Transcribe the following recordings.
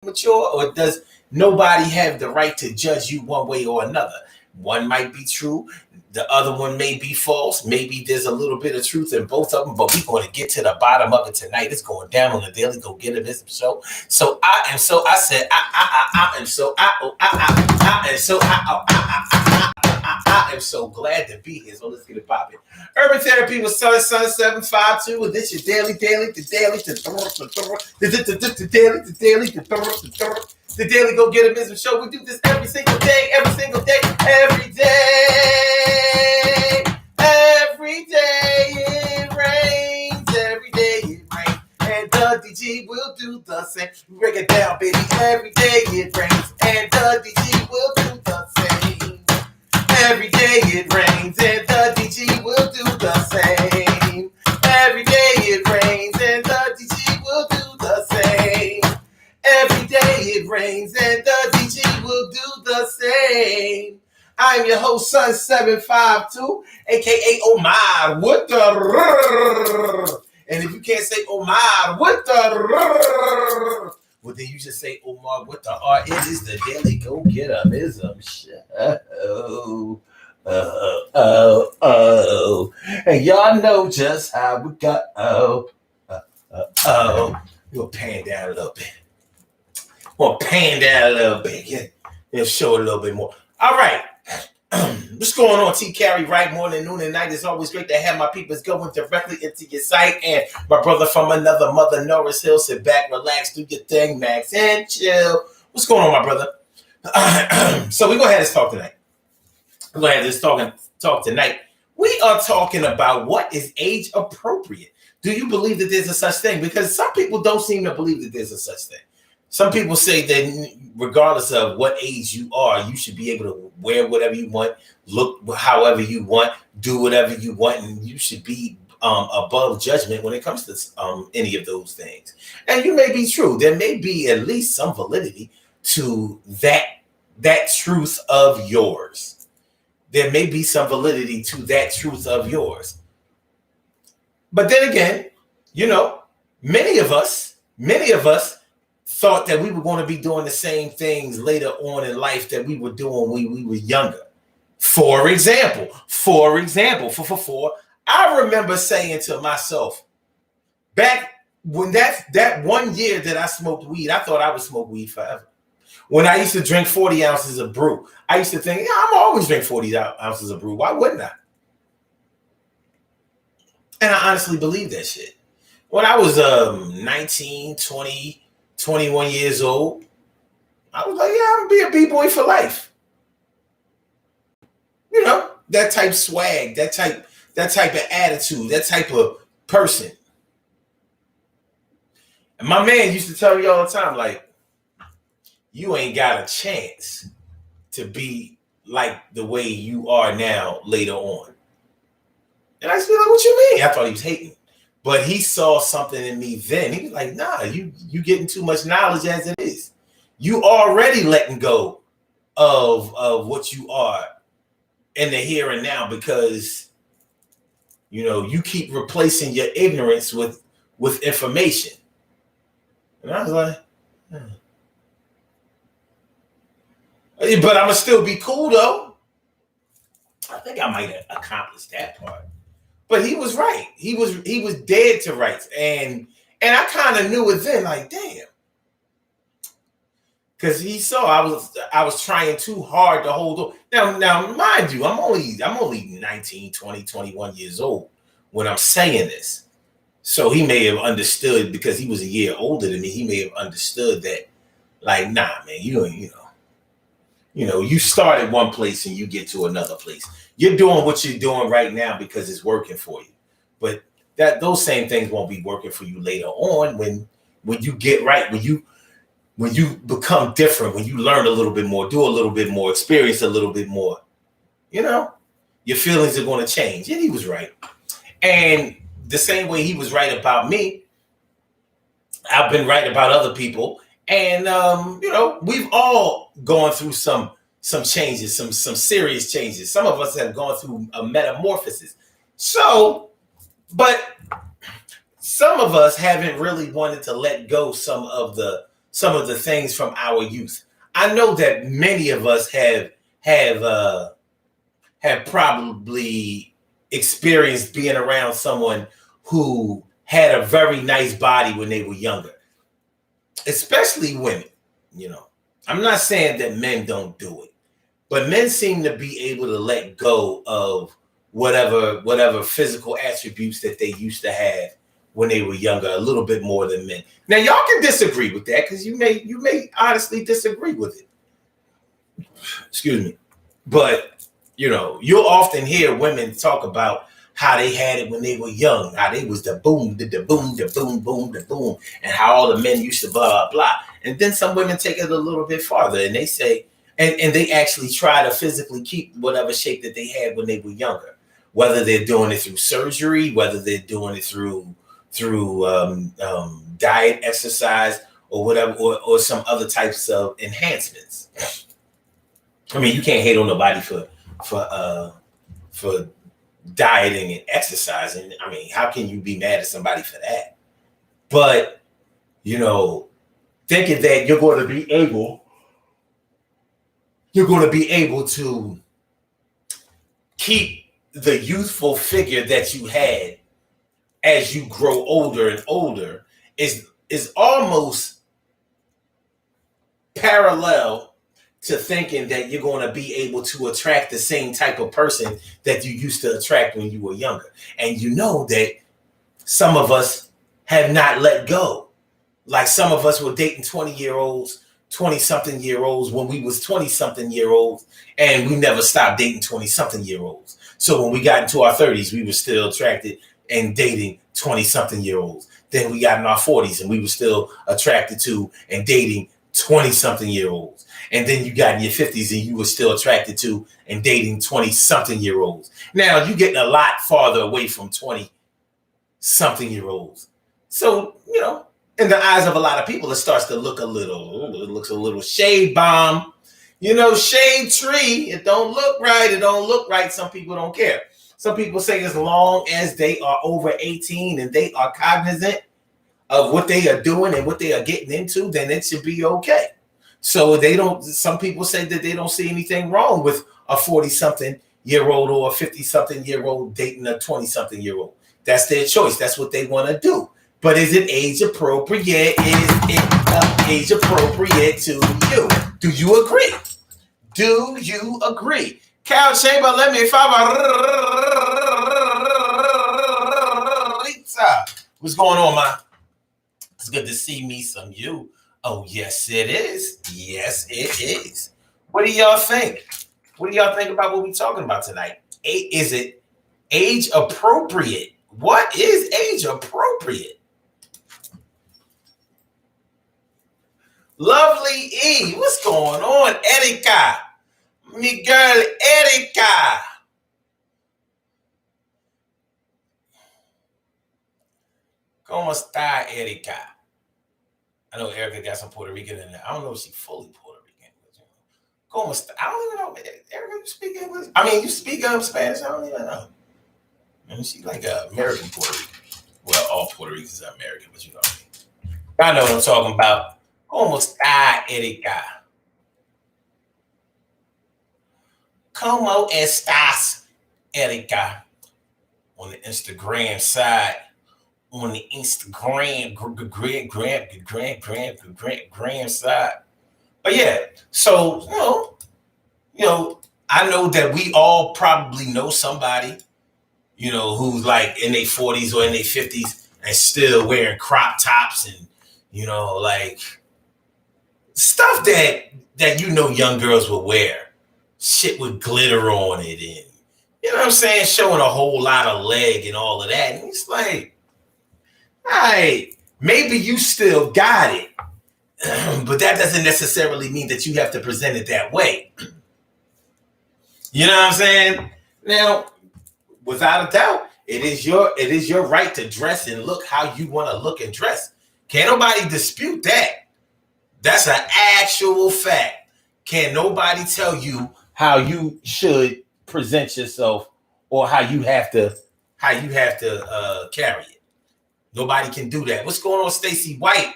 mature, or does nobody have the right to judge you one way or another? One might be true, the other one may be false. Maybe there's a little bit of truth in both of them, but we're going to get to the bottom of it tonight. It's going down on the Daily Go Get It Business Show. So I am so I said I am so I am so I am so glad to be here. So let's get it popping. Urban Therapy with Sun 752. And this is the Daily Go Get It Business Show. We do this every single day. Every day it rains. Every day it rains. And the DG will do the same. Break it down, baby. Every day it rains. And the DG will do the same. Every day it rains. And the DG will do the same. Every day it rains. And the DG will do the same. Every day it rains. And the DG will do the same. I'm your host, Sun 752, aka Omar. What the? And if you can't say Omar, what the? Well, then you just say Omar, what the R? It is the Daily Go Get Up-ism show. And y'all know just how we go. We'll pan down a little bit. Yeah, show a little bit more. All right. What's going on, T. Carey? Right, morning, noon, and night. It's always great to have my peoples going directly into your site. And my brother from another mother, Norris Hill, sit back, relax, do your thing, Max, and chill. What's going on, my brother? So we're going to have this talk tonight. We're going to have this talk tonight. We are talking about what is age appropriate. Do you believe that there's a such thing? Because some people don't seem to believe that there's a such thing. Some people say that regardless of what age you are, you should be able to wear whatever you want, look however you want, do whatever you want, and you should be above judgment when it comes to any of those things. And you may be true. There may be at least some validity to that truth of yours. There may be some validity to that truth of yours. But then again, you know, many of us thought that we were going to be doing the same things later on in life that we were doing when we were younger. For example, I remember saying to myself, back when that 1 year that I smoked weed, I thought I would smoke weed forever. When I used to drink 40 ounces of brew, I used to think, yeah, I'm always drink 40 ounces of brew. Why wouldn't I? And I honestly believe that shit. When I was 19, 20, 21 years old, I was like, yeah, I'm gonna be a B-boy for life. You know, that type of swag, that type of attitude, that type of person. And my man used to tell me all the time, like, you ain't got a chance to be like the way you are now later on. And I just be like, what you mean? I thought he was hating. But he saw something in me then. He was like, nah, you getting too much knowledge as it is. You already letting go of what you are in the here and now because, you know, you keep replacing your ignorance with information. And I was like, But I'm going to still be cool, though. I think I might have accomplished that part. But he was right. He was dead to rights. And I kind of knew it then, like, damn. Because he saw I was trying too hard to hold on. Now, mind you, I'm only 19, 20, 21 years old when I'm saying this. So he may have understood, because he was a year older than me, he may have understood that, like, nah, man, you start at one place and you get to another place. You're doing what you're doing right now because it's working for you. But those same things won't be working for you later on when you get right, when you become different, when you learn a little bit more, do a little bit more, experience a little bit more. You know, your feelings are going to change. And he was right. And the same way he was right about me, I've been right about other people. And, we've all gone through some changes, some serious changes. Some of us have gone through a metamorphosis. So, but some of us haven't really wanted to let go some of the some of the things from our youth. I know that many of us have probably experienced being around someone who had a very nice body when they were younger, especially women. I'm not saying that men don't do it, but men seem to be able to let go of whatever physical attributes that they used to have when they were younger a little bit more than men. Now y'all can disagree with that because you may honestly disagree with it. Excuse me. But you'll often hear women talk about how they had it when they were young, how they was the boom, the boom, the boom, boom, the boom, and how all the men used to blah, blah, blah. And then some women take it a little bit farther and they say, and they actually try to physically keep whatever shape that they had when they were younger, whether they're doing it through surgery, whether they're doing it through diet, exercise, or whatever, or some other types of enhancements. I mean, you can't hate on nobody for dieting and exercising. I mean, how can you be mad at somebody for that? But thinking that you're going to be able to keep the youthful figure that you had as you grow older and older is almost parallel to thinking that you're going to be able to attract the same type of person that you used to attract when you were younger. And you know that some of us have not let go. Like some of us were dating 20-year-olds, 20-something-year-olds when we was 20-something-year-olds, and we never stopped dating 20-something-year-olds. So when we got into our 30s, we were still attracted and dating 20-something-year-olds. Then we got in our 40s and we were still attracted to and dating 20-something-year-olds. And then you got in your 50s and you were still attracted to and dating 20-something-year-olds. Now you're getting a lot farther away from 20-something-year-olds. So, in the eyes of a lot of people, it starts to look it looks a little shade bomb. Shade tree. It don't look right. It don't look right. Some people don't care. Some people say as long as they are over 18 and they are cognizant of what they are doing and what they are getting into, then it should be okay. So some people say that they don't see anything wrong with a 40-something-year-old or a 50-something-year-old dating a 20-something-year-old. That's their choice. That's what they want to do. But is it age appropriate? Is it age appropriate to you? Do you agree? Do you agree? Cal Chamber, let me what's going on, man? It's good to see me some you. Oh, yes, it is. Yes, it is. What do y'all think? What do y'all think about what we're talking about tonight? Is it age appropriate? What is age appropriate? Lovely E, what's going on? Erika, me girl Erika. ¿Cómo está Erika? I know Erica got some Puerto Rican in there. I don't know if she's fully Puerto Rican. ¿Cómo está? I don't even know. Erica, you speak English? I mean, you speak Spanish? I don't even know. I mean, she's like American Puerto Rican. Well, all Puerto Ricans are American, but you know what I mean. I know what I'm talking about. ¿Cómo está, Erika? ¿Cómo estás, Erika? On the Instagram side. On the Instagram side. But yeah, so, I know that we all probably know somebody, who's like in their 40s or in their 50s and still wearing crop tops and, like stuff that young girls would wear. Shit with glitter on it and, showing a whole lot of leg and all of that. And it's like, all right, maybe you still got it, but that doesn't necessarily mean that you have to present it that way. You know what I'm saying? Now, without a doubt, it is your right to dress and look how you want to look and dress. Can't nobody dispute that. That's an actual fact. Can't nobody tell you how you should present yourself or how you have to carry it. Nobody can do that. What's going on, Stacey White?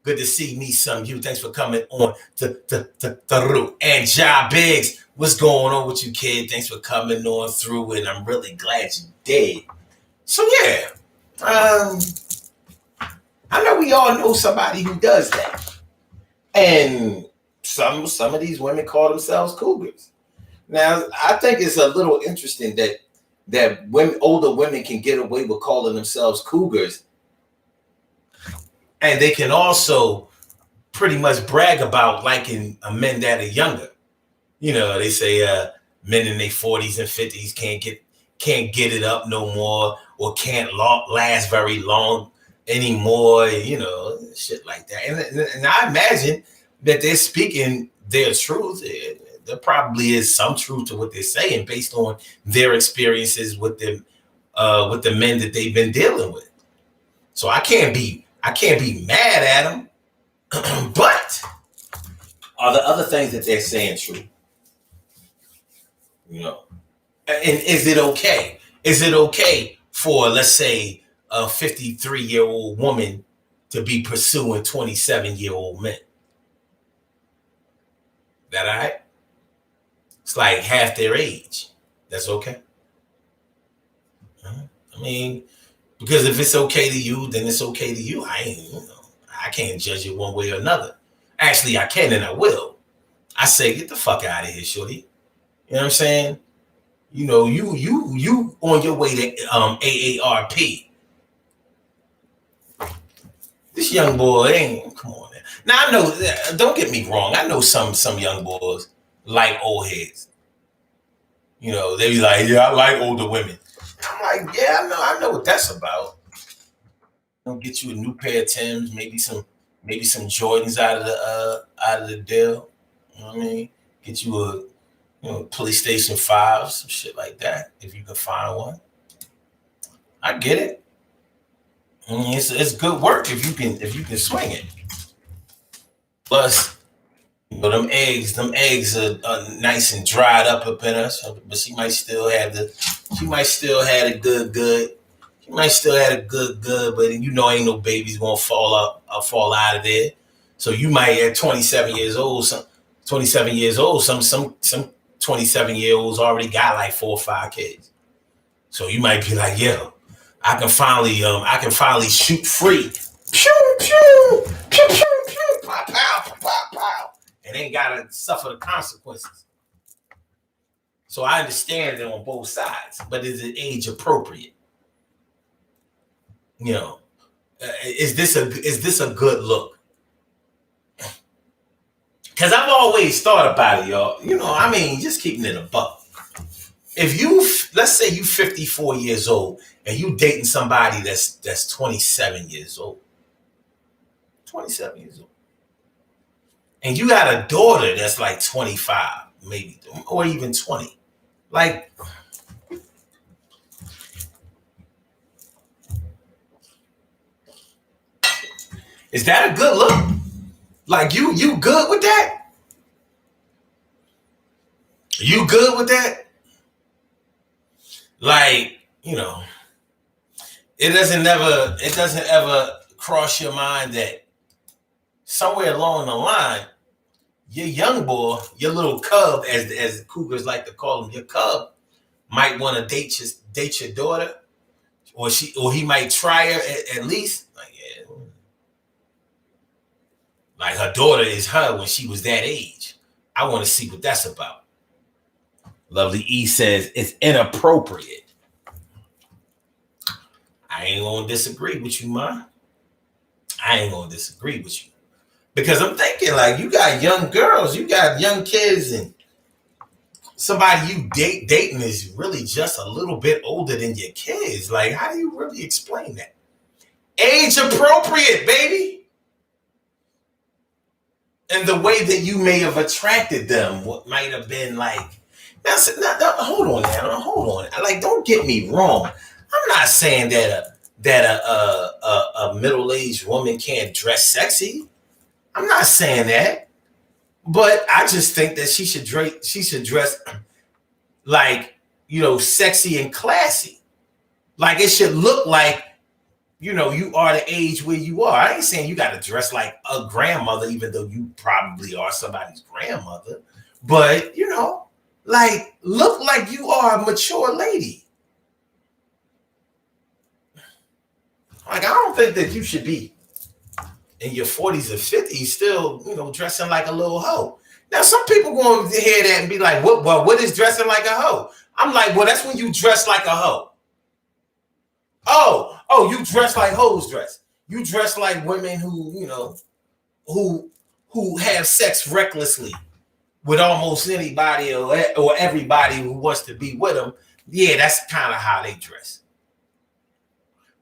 Good to see me some you. Thanks for coming on to Root. And Ja Biggs, what's going on with you, kid? Thanks for coming on through, and I'm really glad you did. So yeah, I know we all know somebody who does that, and some of these women call themselves cougars. Now, I think it's a little interesting that older women can get away with calling themselves cougars, and they can also pretty much brag about liking men that are younger. You know, they say men in their 40s and 50s can't get it up no more, or can't last very long anymore. You know, shit like that. And I imagine that they're speaking their truth. There probably is some truth to what they're saying based on their experiences with the men that they've been dealing with. So I can't be mad at them. But are the other things that they're saying true? You know, and is it okay? Is it okay for, let's say, a 53-year-old woman to be pursuing 27-year-old men? That all right? It's like half their age. That's okay. I mean, because if it's okay to you, then it's okay to you. I can't judge it one way or another. Actually, I can and I will. I say, get the fuck out of here, shorty. You know what I'm saying? You know, you on your way to AARP. This young boy ain't, come on, man. Now I know, don't get me wrong. I know some young boys like old heads. You know, they be like, yeah, I like older women. I'm like, yeah, I know what that's about. Don't get you a new pair of Timbs, maybe some Jordans out of the deal. You know what I mean? Get you a PlayStation 5, some shit like that, if you can find one. I get it. I mean, it's good work if you can swing it. Plus, them eggs are nice and dried up in us, but she might still have a good. She might still have a good, but ain't no babies gonna fall out of there. So you might at 27 years old, some 27-year-olds already got like 4 or 5 kids. So you might be like, yo, I can finally shoot free. Pew, pew, pew, pew, pew, pow, pow, pow, pow. And ain't gotta suffer the consequences. So I understand it on both sides, but is it age appropriate? You know, is this a good look? Because I've always thought about it, y'all. You know, I mean, just keeping it a buck. If let's say you 54 years old and you dating somebody that's 27 years old, 27 years old, and you got a daughter that's like 25, maybe, or even 20, like, is that a good look? Like, you good with that? You good with that? Like, it doesn't ever cross your mind that somewhere along the line, your young boy, your little cub, as the cougars like to call him, your cub, might want to date your daughter, or he might try her at least. Like her daughter is her when she was that age. I want to see what that's about. Lovely E says it's inappropriate. I ain't gonna disagree with you, ma. I ain't gonna disagree with you. Because I'm thinking, like, you got young girls, you got young kids, and somebody you dating is really just a little bit older than your kids. Like, how do you really explain that? Age appropriate, baby. And the way that you may have attracted them, what might have been like, hold on. Like, don't get me wrong. I'm not saying that a middle-aged woman can't dress sexy. I'm not saying that. But I just think that she should dress like, sexy and classy. Like, it should look like, you are the age where you are. I ain't saying you got to dress like a grandmother, even though you probably are somebody's grandmother. But, like, look like you are a mature lady. Like, I don't think that you should be in your 40s or 50s still, dressing like a little hoe. Now, some people going to hear that and be like, what is dressing like a hoe? I'm like, well, that's when you dress like a hoe. Oh, you dress like hoes dress. You dress like women who have sex recklessly with almost anybody or everybody who wants to be with them. Yeah, that's kind of how they dress.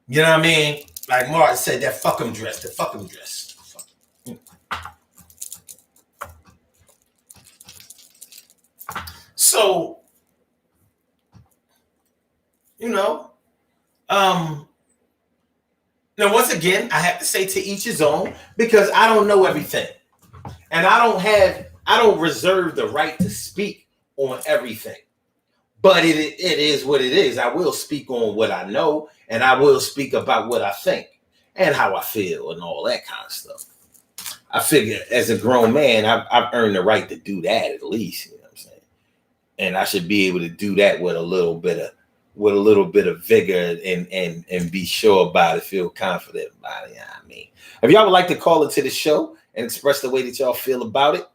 You know what I mean? Like Martin said, that fuck 'em dress, the fuck 'em dress. So, now once again, I have to say to each his own, because I don't know everything. And I don't reserve the right to speak on everything. But it is what it is. I will speak on what I know, and I will speak about what I think and how I feel and all that kind of stuff. I figure as a grown man, I've earned the right to do that at least. You know what I'm saying? And I should be able to do that with a little bit of vigor and be sure about it, feel confident about it. You know what I mean? If y'all would like to call into the show and express the way that y'all feel about it,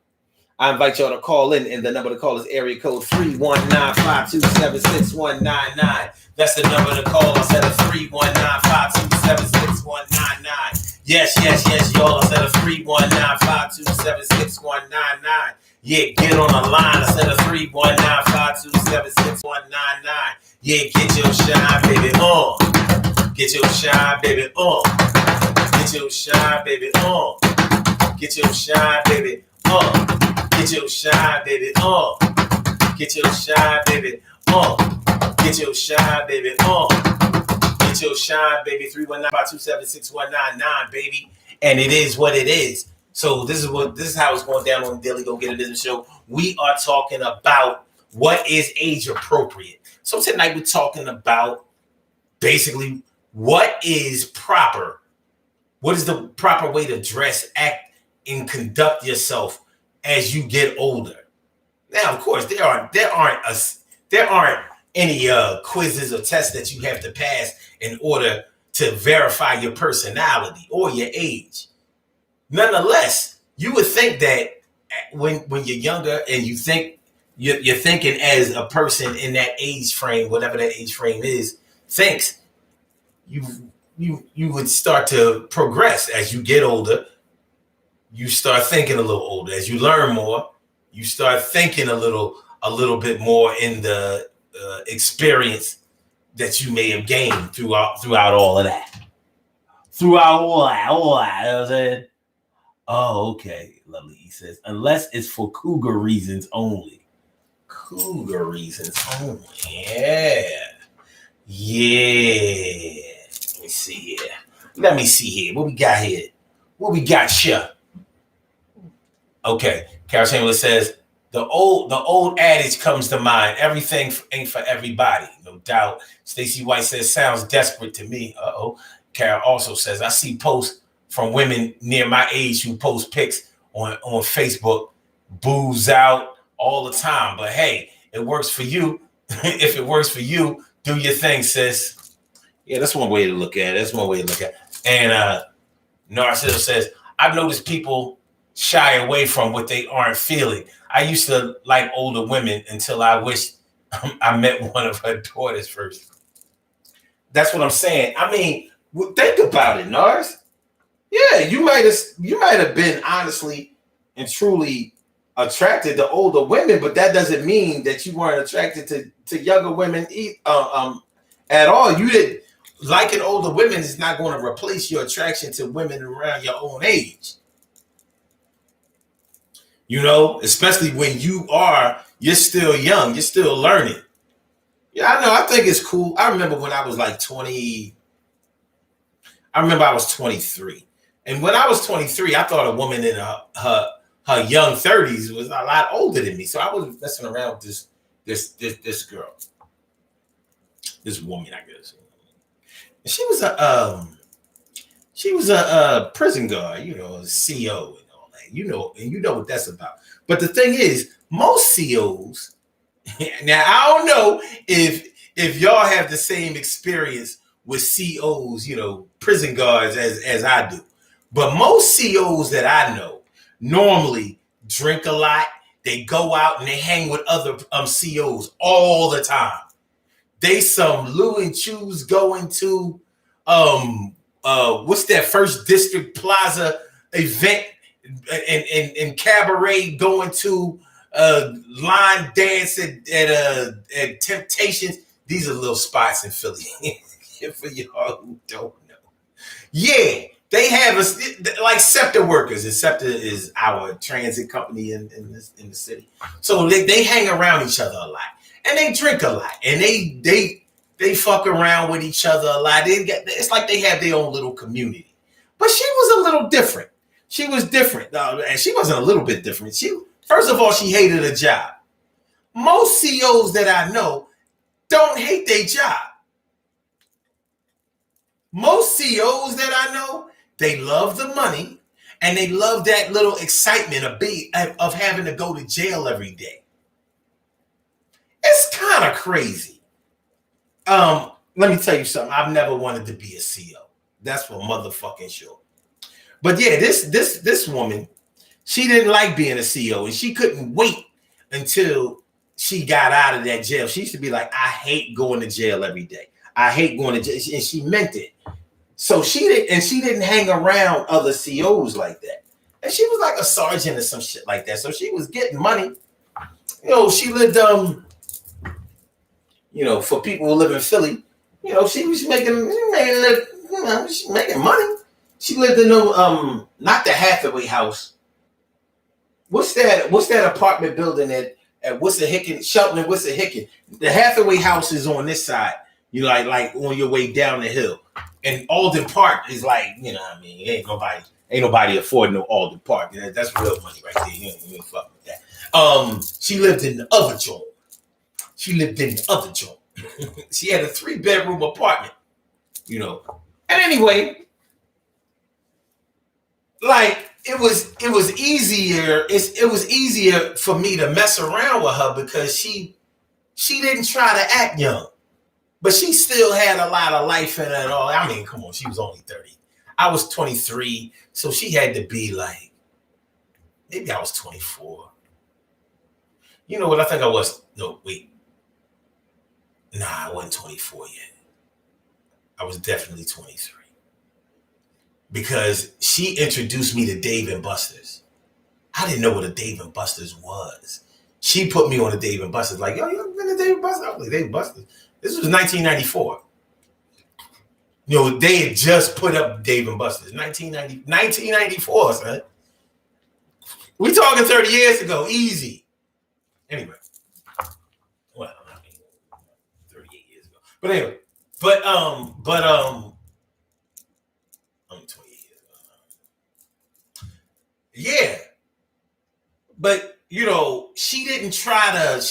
I invite y'all to call in, and the number to call is area code 319-527-6199. That's the number to call. I said a 319-527-6199. Yes, y'all. I said a 319-527-6199. Yeah, get on the line. I said a 319-527-6199. Yeah, get your shine, baby, on. Get your shine, baby, on. Get your shine, baby, on. Get your shine, baby, on. Get your shine, baby, on. Get your shine, baby, on. Get your shine, baby, on. Get your shine, baby. 319-527-6199, baby. And it is what it is. So this is how it's going down on the Daily Go Get It Business Show. We are talking about what is age appropriate. So tonight we're talking about basically what is proper. What is the proper way to dress, act, and conduct yourself as you get older? Now, of course, there aren't any quizzes or tests that you have to pass in order to verify your personality or your age. Nonetheless, you would think that when you're younger and you think you're thinking as a person in that age frame, whatever that age frame is, thinks, you would start to progress as you get older. You start thinking a little older. As you learn more, you start thinking a little bit more in the experience that you may have gained throughout all of that. Throughout all that, you know what I'm saying? Oh, okay, lovely. He says, unless it's for cougar reasons only. Cougar reasons only. Yeah. Let me see here. What we got here? What we got here? Okay. Carol Chamberlain says, the old adage comes to mind. Everything ain't for everybody. No doubt. Stacey White says, sounds desperate to me. Uh-oh. Carol also says, I see posts from women near my age who post pics on Facebook, booze out all the time. But hey, it works for you. If it works for you, do your thing, sis. Yeah, that's one way to look at it. And Narciso says, I've noticed people shy away from what they aren't feeling. I used to like older women until I wished I met one of her daughters first. That's what I'm saying. I mean, think about it, Nars. Yeah, you might have been honestly and truly attracted to older women, but that doesn't mean that you weren't attracted to younger women at all. You didn't. Liking older women is not going to replace your attraction to women around your own age. Especially when you're still young, you're still learning. Yeah, I know. I think it's cool. I remember when I was like 20. I remember I was 23. And when I was 23, I thought a woman in her young 30s was a lot older than me. So I was messing around with this girl. This woman, I guess. And she was She was a prison guard, you know, a CO and all that, and you know what that's about. But the thing is, most COs. Now I don't know if y'all have the same experience with COs, you know, prison guards as I do. But most COs that I know normally drink a lot. They go out and they hang with other COs all the time. They some Lou and Chews going to what's that First District Plaza event and cabaret going to line dance at Temptations. These are little spots in Philly. For y'all who don't know. Yeah, they have like SEPTA workers, and SEPTA is our transit company in the city. So they hang around each other a lot, and they drink a lot, and they fuck around with each other a lot. It's like they have their own little community. But she was a little different. She was different, and she wasn't a little bit different. First of all, she hated her job. Most CEOs that I know don't hate their job. Most CEOs that I know, they love the money and they love that little excitement of having to go to jail every day. It's kind of crazy. Let me tell you something. I've never wanted to be a CEO. That's for motherfucking sure. But yeah, this woman, she didn't like being a CEO, and she couldn't wait until she got out of that jail. She used to be like, I hate going to jail every day. I hate going to jail. And she meant it. So she didn't hang around other CEOs like that. And she was like a sergeant or some shit like that. So she was getting money. You know, she lived, you know, for people who live in Philly, you know, she was making money. She lived in not the Hathaway house. What's that apartment building at Wissahickon, Shelton and Wissahickon? The Hathaway house is on this side. You know, like on your way down the hill. And Alden Park is like, you know what I mean? Ain't nobody affording no Alden Park. That's real money right there. You ain't fuck with that. She lived in the other joint. She had a 3-bedroom apartment, you know. And anyway, like it was easier. It was easier for me to mess around with her because she didn't try to act young. But she still had a lot of life in her and all. I mean, come on, she was only 30. I was 23, so she had to be like, maybe I was 24. You know what? I think I was. No, wait. Nah, I wasn't 24 yet. I was definitely 23. Because she introduced me to Dave & Buster's. I didn't know what a Dave & Buster's was. She put me on a Dave & Buster's. Like, yo, you ever been to Dave & Buster's? I was like, Dave & Buster's? This was 1994. You know, they had just put up Dave & Buster's. 1994, son. We talking 30 years ago. Easy. Anyway. Well, I mean, 38 years ago. But anyway. I'm 28 years ago. Yeah. But, you know, she didn't try to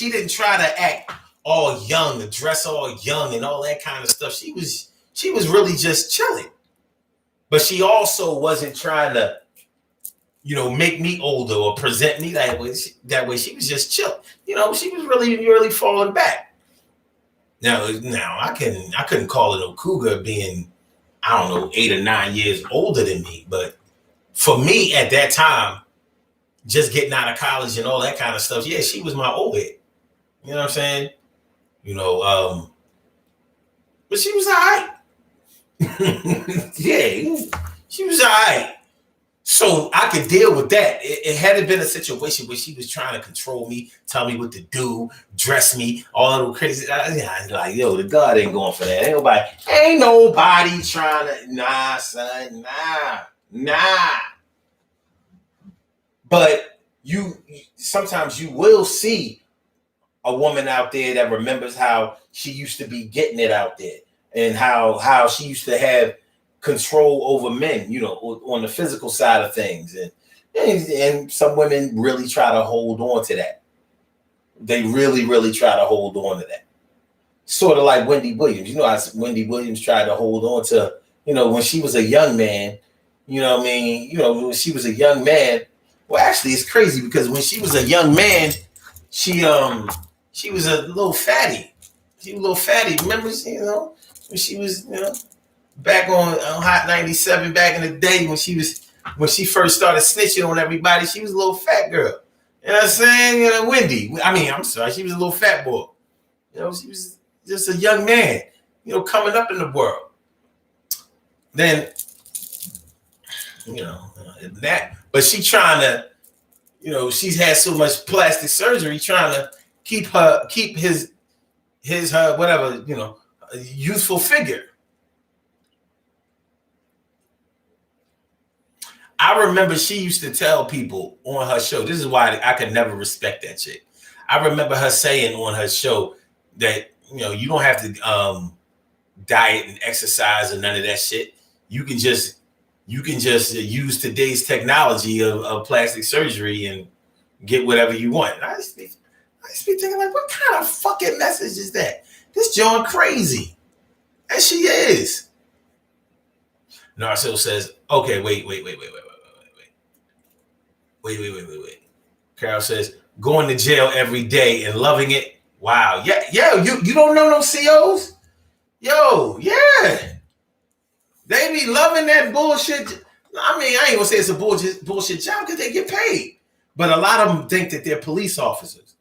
act all young, to dress all young and all that kind of stuff. She was really just chilling. But she also wasn't trying to, you know, make me older or present me that way. She was just chill. You know, she was really falling back. Now I couldn't call it no cougar being, I don't know, 8 or 9 years older than me. But for me at that time, just getting out of college and all that kind of stuff, yeah, she was my old head. You know what I'm saying? You know, but she was all right. Yeah, she was all right. So I could deal with that. It hadn't been a situation where she was trying to control me, tell me what to do, dress me, all that crazy. Like, yo, the God ain't going for that. Ain't nobody trying to, nah, son, nah. But sometimes you will see a woman out there that remembers how she used to be getting it out there and how she used to have control over men, you know, on the physical side of things. And some women really try to hold on to that. They really try to hold on to that. Sort of like Wendy Williams. You know how Wendy Williams tried to hold on to when she was a young man, when she was a young man. Well, actually, it's crazy because when she was a young man, she was a little fatty. She was a little fatty. Remember, when she was, back on Hot 97 back in the day when she first started snitching on everybody, she was a little fat girl. You know what I'm saying? Wendy. I'm sorry, she was a little fat boy. She was just a young man, coming up in the world. Then, but she trying to, she's had so much plastic surgery trying to keep his her whatever, youthful figure. I remember she used to tell people on her show, this is why I could never respect that chick. I remember her saying on her show that, you don't have to diet and exercise and none of that shit. You can just use today's technology of plastic surgery and get whatever you want. And I just be thinking, like, what kind of fucking message is that? This John crazy. And she is. Narcil says, okay, wait. Carol says, going to jail every day and loving it. Wow. Yeah, you don't know no COs? Yo, yeah. They be loving that bullshit. I ain't gonna say it's a bullshit job because they get paid. But a lot of them think that they're police officers.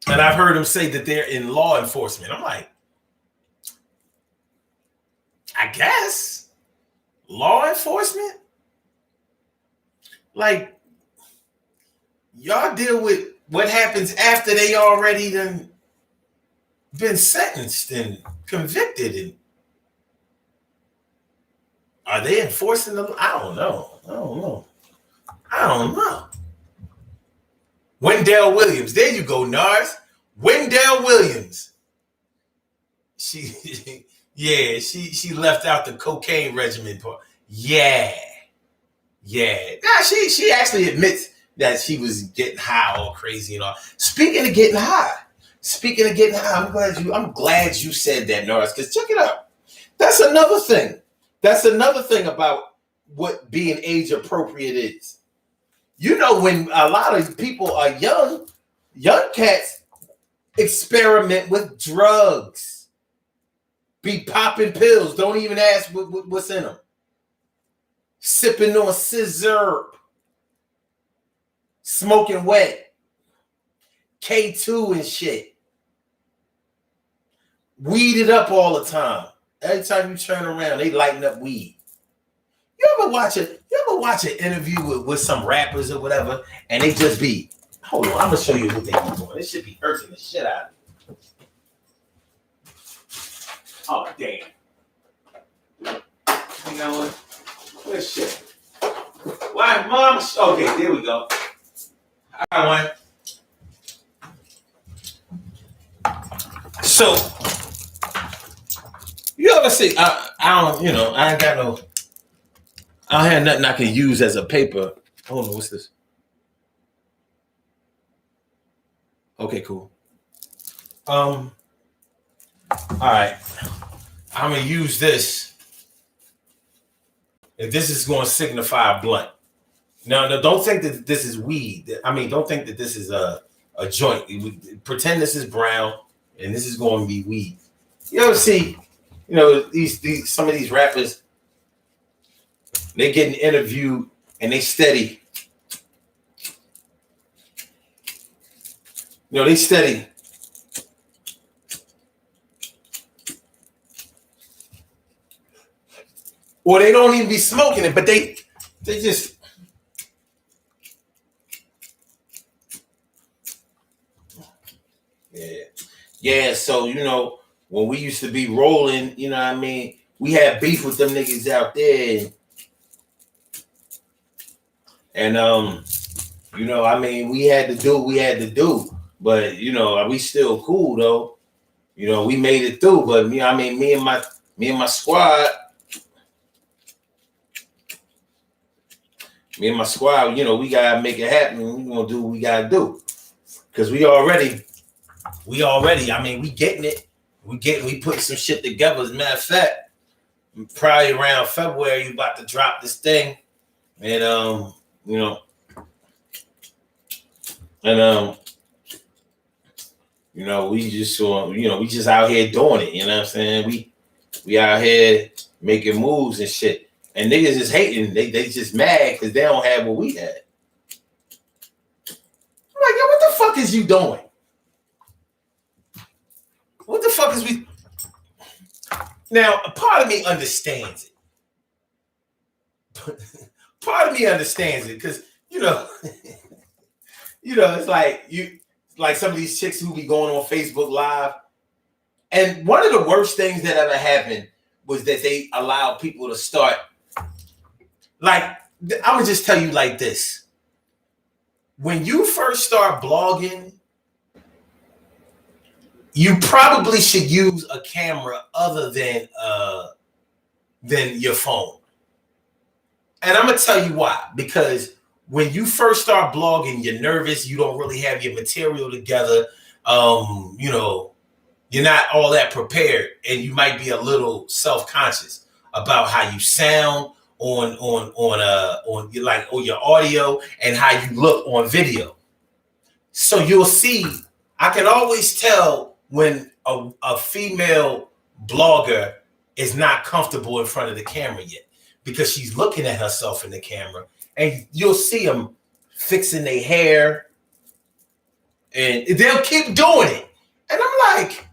And I've heard them say that they're in law enforcement. I'm like, I guess. Law enforcement? Like, y'all deal with what happens after they already done been sentenced and convicted. And are they enforcing them? I don't know. Wendell Williams. There you go, Nars. Wendell Williams. She left out the cocaine regimen part. Yeah. Nah, she actually admits that she was getting high all crazy and all. Speaking of getting high, I'm glad you said that, Norris, because check it out. That's another thing about what being age appropriate is. When a lot of people are young cats experiment with drugs, be popping pills, don't even ask what's in them, sipping on scissor, smoking wet, K2 and shit, weeded up all the time. Every time you turn around, they lighting up weed. You ever watch an interview with some rappers or whatever, and they just be, hold on, I'm gonna show you what they be doing. This should be hurting the shit out of me. Oh damn. You know what? Where's shit? Why, mom? Okay, there we go. I went. So, you ever see? I ain't got no. I don't have nothing I can use as a paper. Hold on, what's this? Okay, cool. All right. I'm gonna use this. If this is going to signify a blunt. No, don't think that this is weed. Don't think that this is a joint. Pretend this is brown and this is going to be weed. You ever see, these some of these rappers, they getting interviewed and they steady. They steady. Or they don't even be smoking it, but they just. Yeah. So, when we used to be rolling, we had beef with them niggas out there. And, we had to do what we had to do. But, we still cool, though. We made it through. But, me and my squad. We gotta make it happen. We're gonna do what we gotta do. Because we already we already, I mean, we getting it. We putting some shit together. As a matter of fact, probably around February, you about to drop this thing. And you know, and we just we just out here doing it, you know what I'm saying? We out here making moves and shit. And niggas is hating. They just mad because they don't have what we had. I'm like, yo, what the fuck is you doing? What the fuck is we? Now, a part of me understands it. Part of me understands it because it's like some of these chicks who be going on Facebook Live, and one of the worst things that ever happened was that they allowed people to start. Like, I'm gonna just tell you like this: when you first start blogging, you probably should use a camera other than your phone. And I'm gonna tell you why. Because when you first start blogging, you're nervous. You don't really have your material together. You're not all that prepared, and you might be a little self-conscious about how you sound on your audio and how you look on video. So you'll see. I can always tell when a female blogger is not comfortable in front of the camera yet, because she's looking at herself in the camera, and you'll see them fixing their hair, and they'll keep doing it. And I'm like,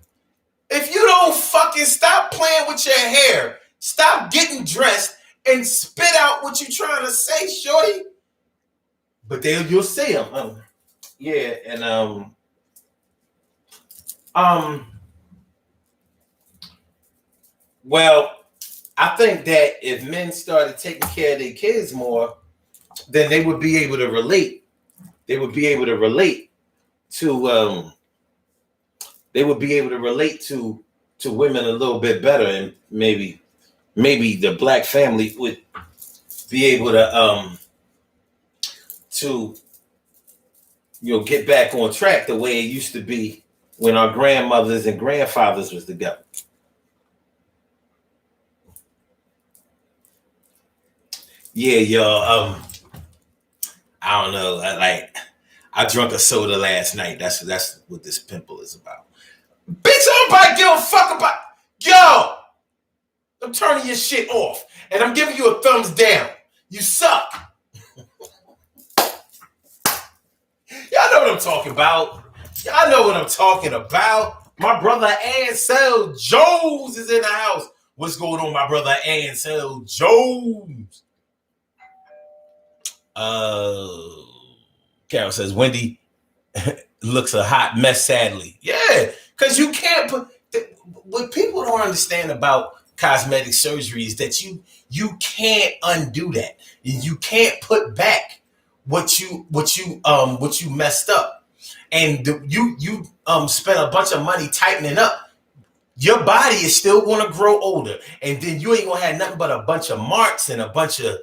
if you don't fucking stop playing with your hair, stop getting dressed, and spit out what you're trying to say, shorty. But you'll see them. Yeah, and well, I think that if men started taking care of their kids more, then they would be able to relate. They would be able to relate to women a little bit better, and maybe the black family would be able to get back on track the way it used to be when our grandmothers and grandfathers was together. Yeah, y'all. I don't know. I drank a soda last night. That's what this pimple is about. Bitch, nobody give a fuck about. Yo, I'm turning your shit off, and I'm giving you a thumbs down. You suck. Y'all know what I'm talking about. Y'all know what I'm talking about. My brother Ansel Jones is in the house. What's going on, my brother Ansel Jones? Carol says Wendy looks a hot mess, sadly. Yeah, because you can't put. What people don't understand about cosmetic surgery is that you can't undo that. You can't put back what you messed up, and you spent a bunch of money tightening up. Your body is still going to grow older, and then you ain't gonna have nothing but a bunch of marks and a bunch of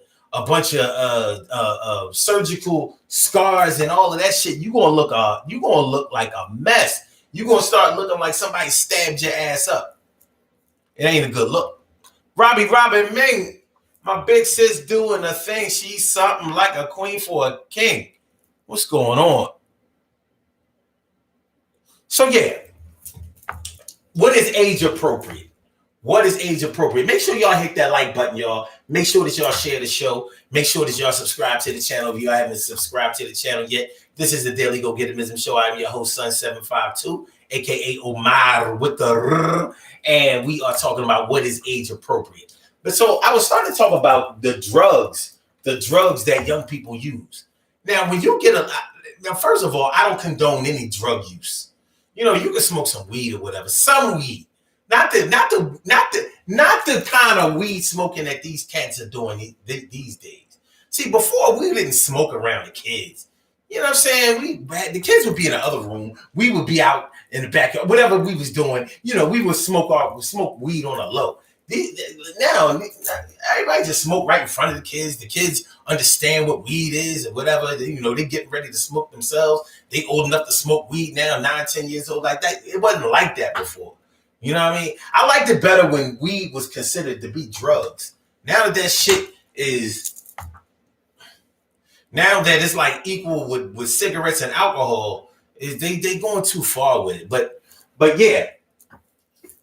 surgical scars and all of that shit. You're gonna look like a mess. You're gonna start looking like somebody stabbed your ass up. It ain't a good look. Robbie Robin Ming, my big sis doing a thing. She's something like a queen for a king. What's going on? So yeah, what is age appropriate? What is age appropriate? Make sure y'all hit that like button, y'all. Make sure that y'all share the show. Make sure that y'all subscribe to the channel if y'all haven't subscribed to the channel yet. This is the Daily Go Getimism Show. I'm your host, Sun752, aka Omar with the R, and we are talking about what is age appropriate. But so I was starting to talk about the drugs that young people use. Now, when you get now, first of all, I don't condone any drug use. You can smoke some weed or whatever, some weed. Not the kind of weed smoking that these cats are doing these days. See, before we didn't smoke around the kids. You know what I'm saying? The kids would be in the other room. We would be out in the backyard. Whatever we was doing, we would smoke weed on a low. Now everybody just smoke right in front of the kids. The kids understand what weed is and whatever. You know, they getting ready to smoke themselves. They old enough to smoke weed now, 9, 10 years old like that. It wasn't like that before. You know what I mean? I liked it better when weed was considered to be drugs. Now that shit is, now that it's like equal with cigarettes and alcohol, they going too far with it. But yeah,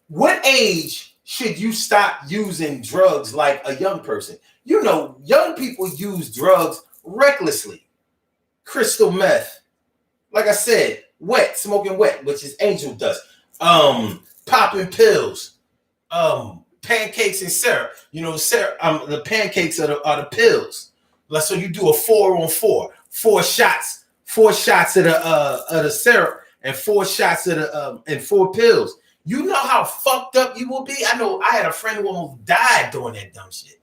what age should you stop using drugs like a young person? You know, young people use drugs recklessly. Crystal meth, like I said, smoking wet, which is angel dust. Popping pills, pancakes and syrup. You know, syrup. The pancakes are the pills. Like, so you do a 4-on-4, 4 shots of the syrup and 4 shots of the and 4 pills. You know how fucked up you will be. I know I had a friend who almost died doing that dumb shit.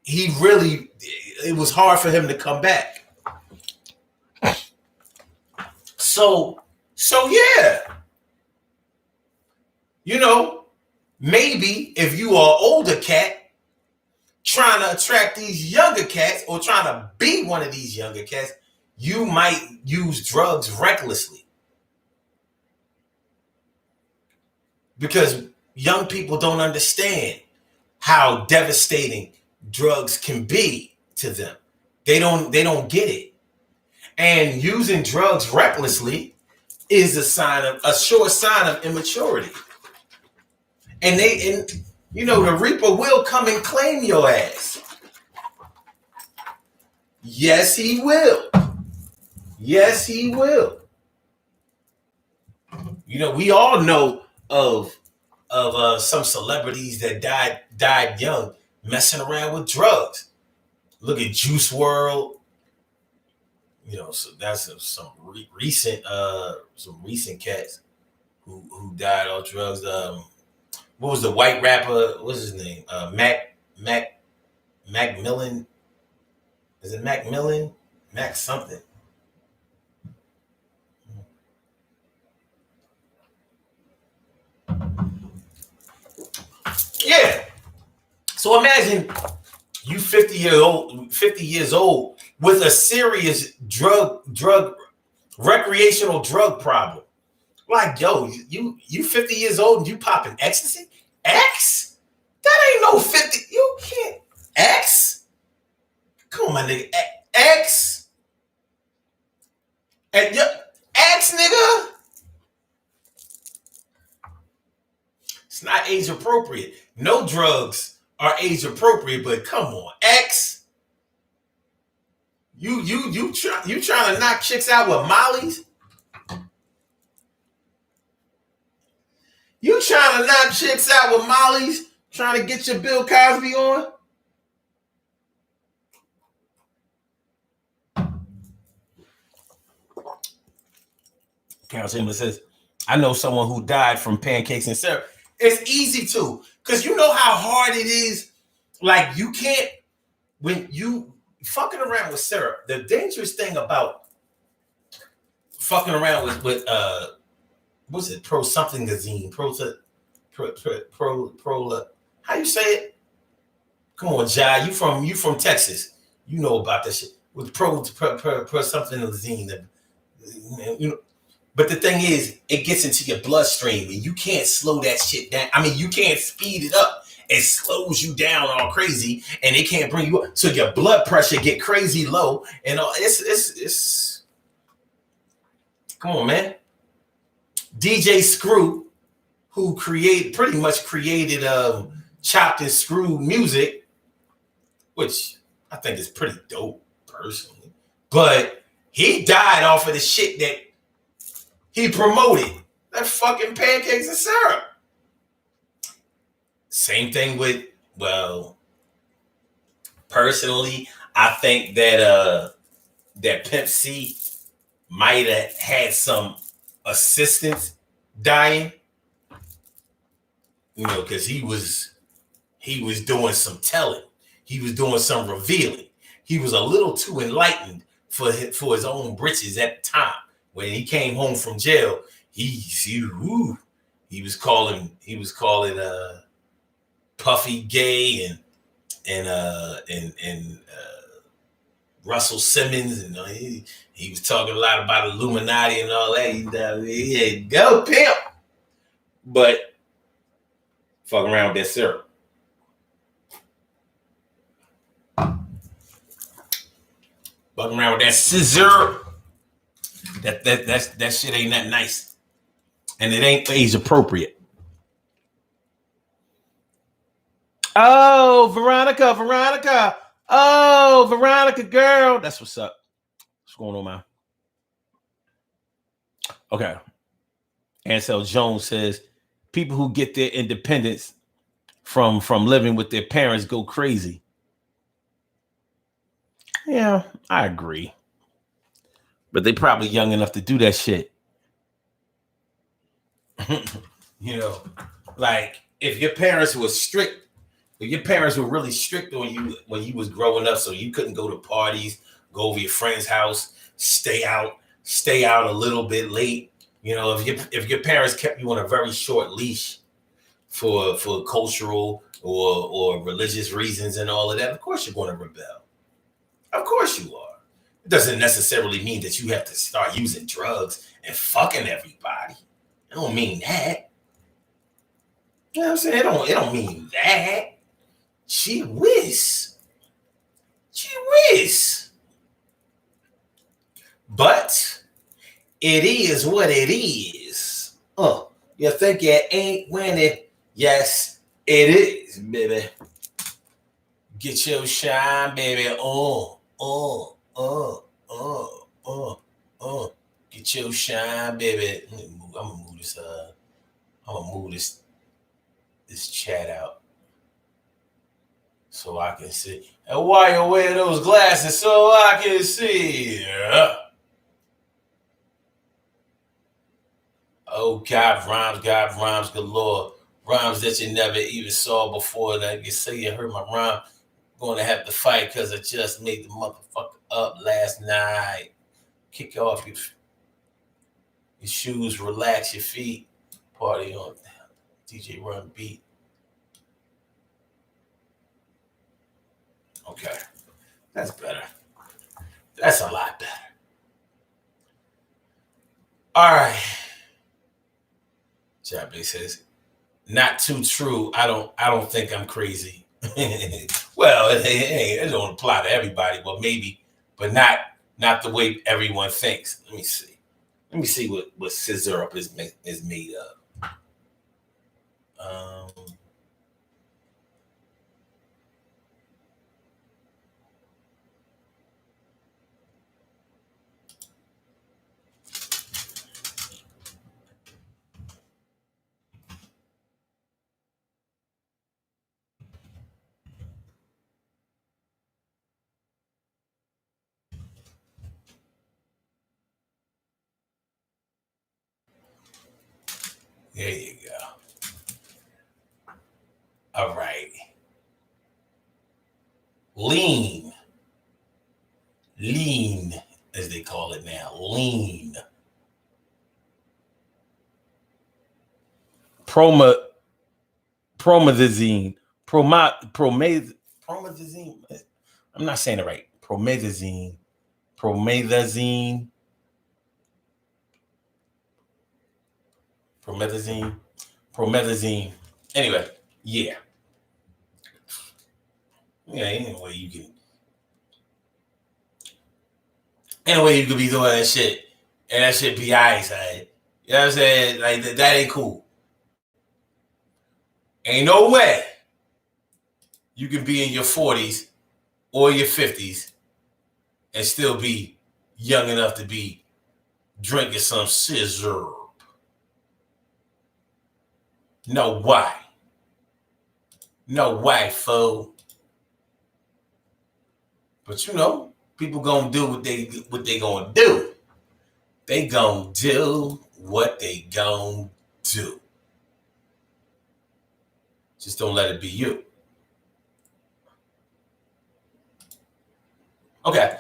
It was hard for him to come back. So yeah. You know, maybe if you are an older cat trying to attract these younger cats or trying to be one of these younger cats, you might use drugs recklessly. Because young people don't understand how devastating drugs can be to them. They don't get it. And using drugs recklessly is a sure sign of immaturity. And you know, the Reaper will come and claim your ass. Yes, he will. Yes, he will. You know, we all know of some celebrities that died young messing around with drugs. Look at Juice WRLD. You know, so that's some recent cats who died off drugs. What was the white rapper? What's his name? Mac Millen. Is it Mac Millen? Mac something. Yeah. So imagine you 50 years old with a serious recreational drug problem. Like, yo, you 50 years old and you popping ecstasy? X? That ain't no 50. You can't. X? Come on, my nigga. X? And X, nigga? It's not age appropriate. No drugs are age appropriate, but come on, X. You trying to knock chicks out with mollies? You trying to knock chicks out with mollies? Trying to get your Bill Cosby on? Carol Chamber says, I know someone who died from pancakes and syrup. It's easy to, because you know how hard it is. Like, you can't, when you fucking around with syrup, the dangerous thing about fucking around with what's it, pro something gazine, pro how you say it? Come on, Jai, you from Texas. You know about that shit. With pro something gazine. You know, but the thing is, it gets into your bloodstream and you can't slow that shit down. I mean, you can't speed it up. It slows you down all crazy and it can't bring you up. So your blood pressure get crazy low and all. It's come on, man. DJ Screw, who pretty much created chopped and screwed music, which I think is pretty dope personally. But he died off of the shit that he promoted. That fucking pancakes and syrup. Same thing with, well, personally, I think that Pimp C might have had some assistance dying. You know, because he was doing some telling. He was doing some revealing. He was a little too enlightened for his own britches at the time. When he came home from jail, he was calling Puffy gay and Russell Simmons, and he was talking a lot about Illuminati and all that. He had go pimp, but fucking around with that syrup. Fucking around with that scissor. That shit ain't that nice, and it ain't age appropriate. Oh, Veronica. Oh, Veronica, girl. That's what's up. What's going on, man? Okay. Ansel Jones says people who get their independence from living with their parents go crazy. Yeah, I agree. But they probably young enough to do that shit. Like if your parents were strict, if your parents were really strict on you when you was growing up, so you couldn't go to parties, go over your friend's house, stay out a little bit late. If your parents kept you on a very short leash for cultural or religious reasons and all of that, of course you're going to rebel. Of course you are. It doesn't necessarily mean that you have to start using drugs and fucking everybody. It don't mean that. You know what I'm saying? It don't mean that. Gee whiz. But it is what it is. You think it ain't winning? Yes, it is, baby. Get your shine, baby. Get your shine, baby. I'm gonna move this chat out so I can see. And why you wear those glasses so I can see? Oh, God rhymes galore. Rhymes that you never even saw before. That you say you heard my rhyme. Going to have to fight because I just made the motherfucker up last night. Kick off your shoes, relax your feet. Party on DJ Run Beat. Okay. That's better. That's a lot better. All right. Chaplin says, not too true. I don't think I'm crazy. Well, it don't apply to everybody, but maybe, but not the way everyone thinks. Let me see what scissor is made of. There you go. All right. Lean, as they call it now. Lean. Promethazine. Promethazine. I'm not saying it right. Promethazine. Anyway, yeah. Yeah, anyway you can be doing that shit, and that shit be ice, right? You know what I'm saying? Like that ain't cool. Ain't no way you can be in your 40s or your 50s and still be young enough to be drinking some scissor. No way, fool. But people gonna do what they gonna do. They gonna do what they gonna do. Just don't let it be you. Okay,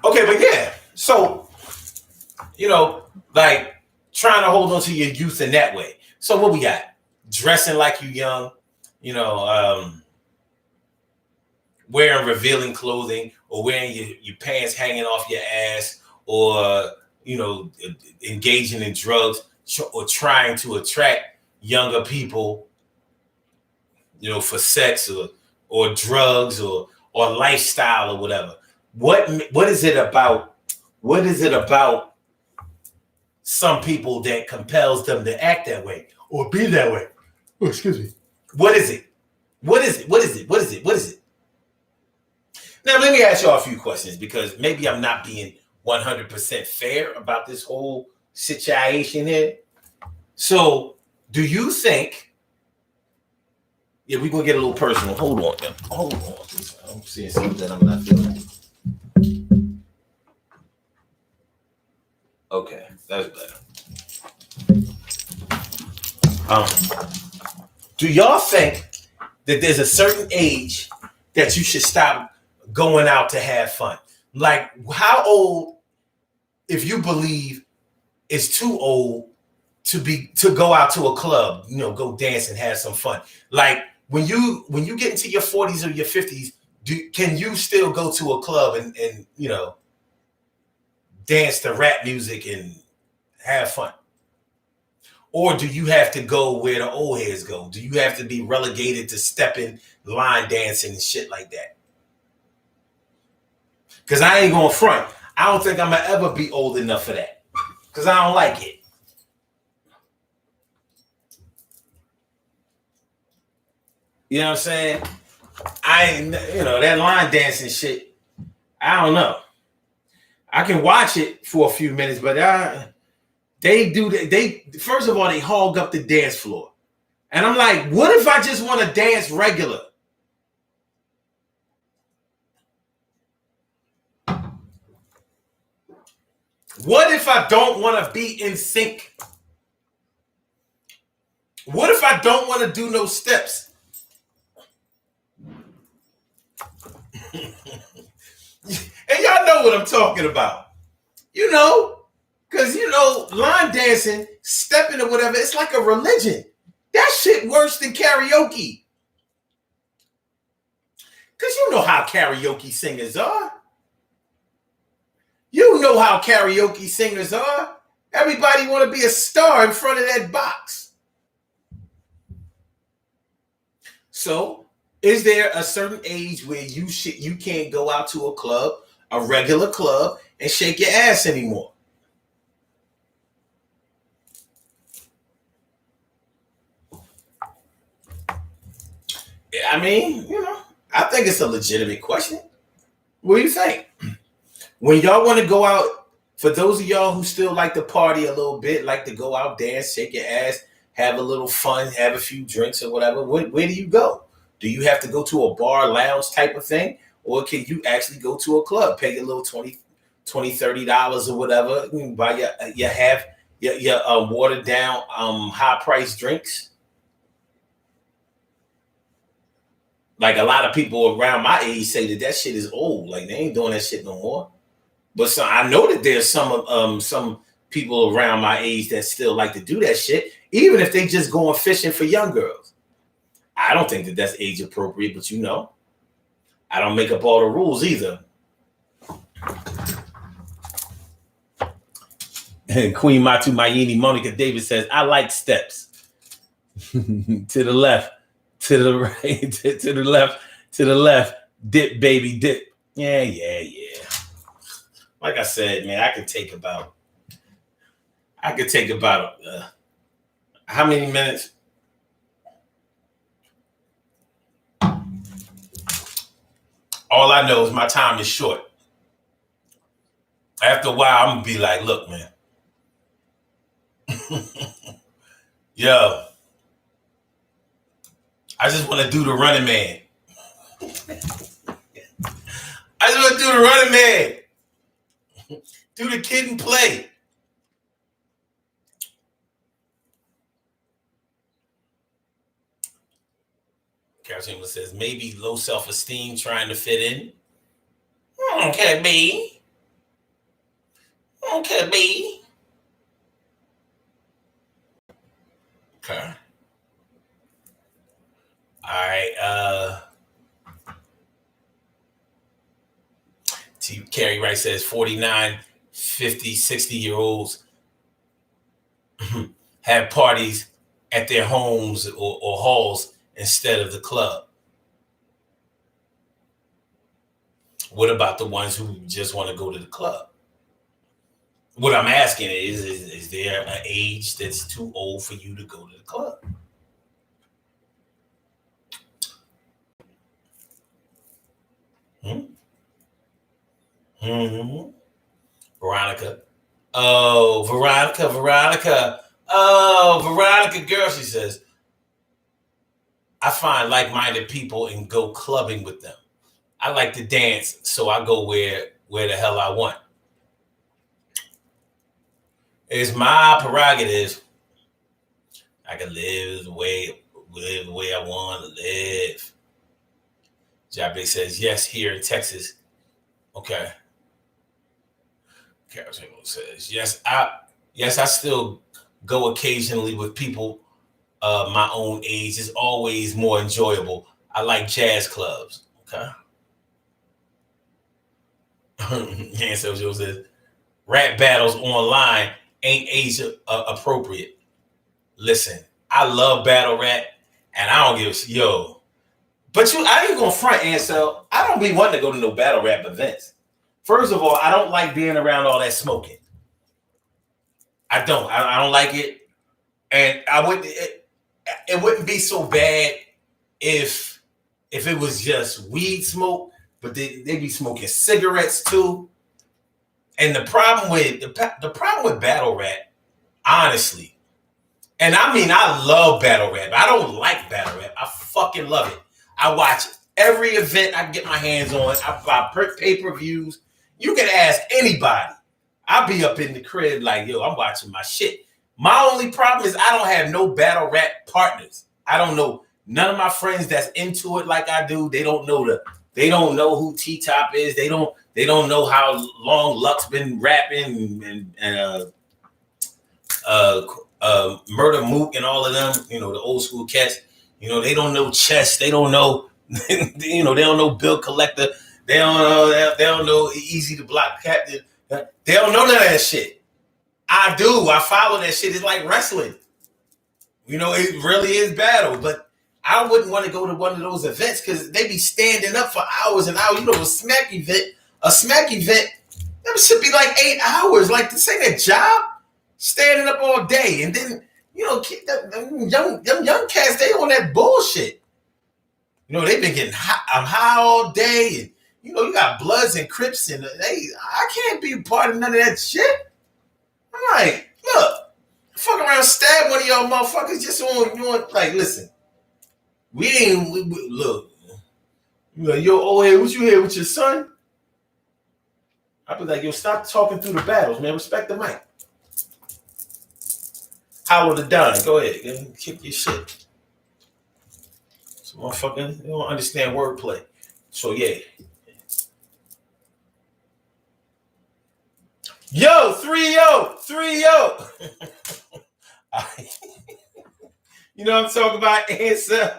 but yeah. So, like trying to hold on to your youth in that way. So what we got? Dressing like you young, wearing revealing clothing, or wearing your pants hanging off your ass, or engaging in drugs, or trying to attract younger people, for sex or drugs or lifestyle or whatever. What is it about? What is it about some people that compels them to act that way or be that way? Oh, excuse me. What is it? What is it? What is it? What is it? What is it? Now, let me ask y'all a few questions, because maybe I'm not being 100% fair about this whole situation here. So, do you think... Yeah, we're going to get a little personal. Hold on. I'm seeing something that I'm not feeling. Okay, that's better. Do y'all think that there's a certain age that you should stop going out to have fun? Like, how old, if you believe, is too old to go out to a club, go dance and have some fun? Like, when you get into your 40s or your 50s, can you still go to a club and dance to rap music and have fun? Or do you have to go where the old heads go? Do you have to be relegated to stepping, line dancing and shit like that? Because I ain't going front. I don't think I'm going to ever be old enough for that. Because I don't like it. You know what I'm saying? I ain't, that line dancing shit, I don't know. I can watch it for a few minutes, but they do that. First of all, they hog up the dance floor. And I'm like, what if I just want to dance regular? What if I don't want to be in sync? What if I don't want to do no steps? And y'all know what I'm talking about. Because, line dancing, stepping or whatever, it's like a religion. That shit worse than karaoke. Because you know how karaoke singers are. You know how karaoke singers are. Everybody want to be a star in front of that box. So, is there a certain age where you can't go out to a club, a regular club, and shake your ass anymore? I mean, I think it's a legitimate question. What do you think? When y'all want to go out, for those of y'all who still like to party a little bit, like to go out, dance, shake your ass, have a little fun, have a few drinks or whatever, where do you go? Do you have to go to a bar, lounge type of thing? Or can you actually go to a club, pay your little $20, $30 or whatever, buy your watered down high price drinks? Like, a lot of people around my age say that shit is old. Like, they ain't doing that shit no more. But so I know that there's some people around my age that still like to do that shit, even if they just going fishing for young girls. I don't think that that's age appropriate, but I don't make up all the rules either. And Queen Matu Mayini Monica Davis says, I like steps. To the left, to the right, to the left, to the left. Dip, baby, dip. Yeah. Like I said, man, I could take about how many minutes? All I know is my time is short. After a while, I'm gonna be like, look, man. Yo, I just want to do the running man. I just want to do the running man. Do the kid and play. Carol says, maybe low self-esteem, trying to fit in. Could be. Could be. Okay. All right. T. Carrie Wright says 49, 50, 60-year-olds have parties at their homes or halls instead of the club. What about the ones who just want to go to the club? What I'm asking is there an age that's too old for you to go to the club? Hmm? Hmm. Veronica. Oh, Veronica. Oh, Veronica, girl, she says, I find like-minded people and go clubbing with them. I like to dance, so I go where the hell I want. It's my prerogative. I can live the way I want to live. Jabe says, yes, here in Texas. Okay. Carol says, yes, I still go occasionally with people my own age. It's always more enjoyable. I like jazz clubs. Okay. And so Joe says, rap battles online ain't age appropriate. Listen, I love battle rap, and I don't give a yo. But I ain't gonna front, Ansel. I don't be wanting to go to no battle rap events. First of all, I don't like being around all that smoking. I don't. I don't like it, and I wouldn't. It wouldn't be so bad if it was just weed smoke, but they be smoking cigarettes too. And the problem with battle rap, honestly, and I mean I love battle rap. I don't like battle rap. I fucking love it. I watch every event I can get my hands on. I buy pay-per-views. You can ask anybody. I'll be up in the crib like, yo, I'm watching my shit. My only problem is I don't have no battle rap partners. I don't know none of my friends that's into it like I do. They don't know who T Top is. They don't know how long Luck's been rapping and Murder Mook and all of them, the old school cats. They don't know Chess. They don't know, they don't know Bill Collector. They don't know Easy to Block Captain. They don't know none of that shit. I do. I follow that shit. It's like wrestling. It really is battle. But I wouldn't want to go to one of those events because they be standing up for hours and hours. A smack event, that should be like 8 hours. Like, this ain't a job. Standing up all day. And then, them young cats, they on that bullshit. They've been getting high. I'm high all day. And, you got Bloods and Crips. And I can't be a part of none of that shit. I'm like, look, fuck around, stab one of y'all motherfuckers just on like, listen, we look, yo, oh, hey, what you here with your son? I'd be like, yo, stop talking through the battles, man. Respect the mic. Hollow the Don, go ahead, kick your shit. So motherfucker, they don't understand wordplay. So yeah. Yo, 3-0. You know what I'm talking about, Ansel?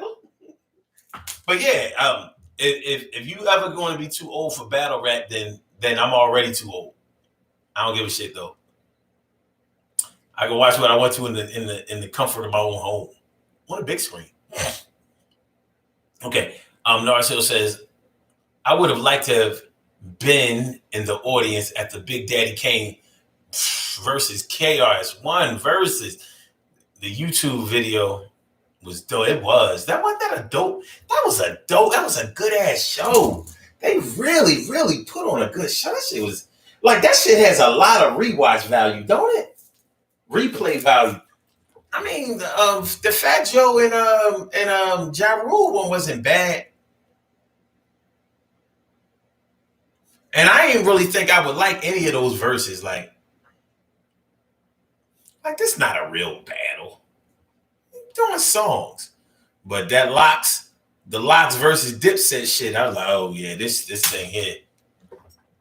But yeah, if you ever going to be too old for battle rap, then I'm already too old. I don't give a shit though. I can watch what I want to in the comfort of my own home on a big screen. Okay. Narcil says, I would have liked to have been in the audience at the Big Daddy Kane versus KRS-One versus the YouTube video was dope. It was. That wasn't a dope. That was a good ass show. They really, really put on a good show. That shit was like, that shit has a lot of rewatch value, don't it? Replay value. I mean, the Fat Joe and Ja Rule one wasn't bad. And I didn't really think I would like any of those verses. Like this not a real battle. You're doing songs. But the Locks versus Dipset shit, I was like, oh yeah, this thing here.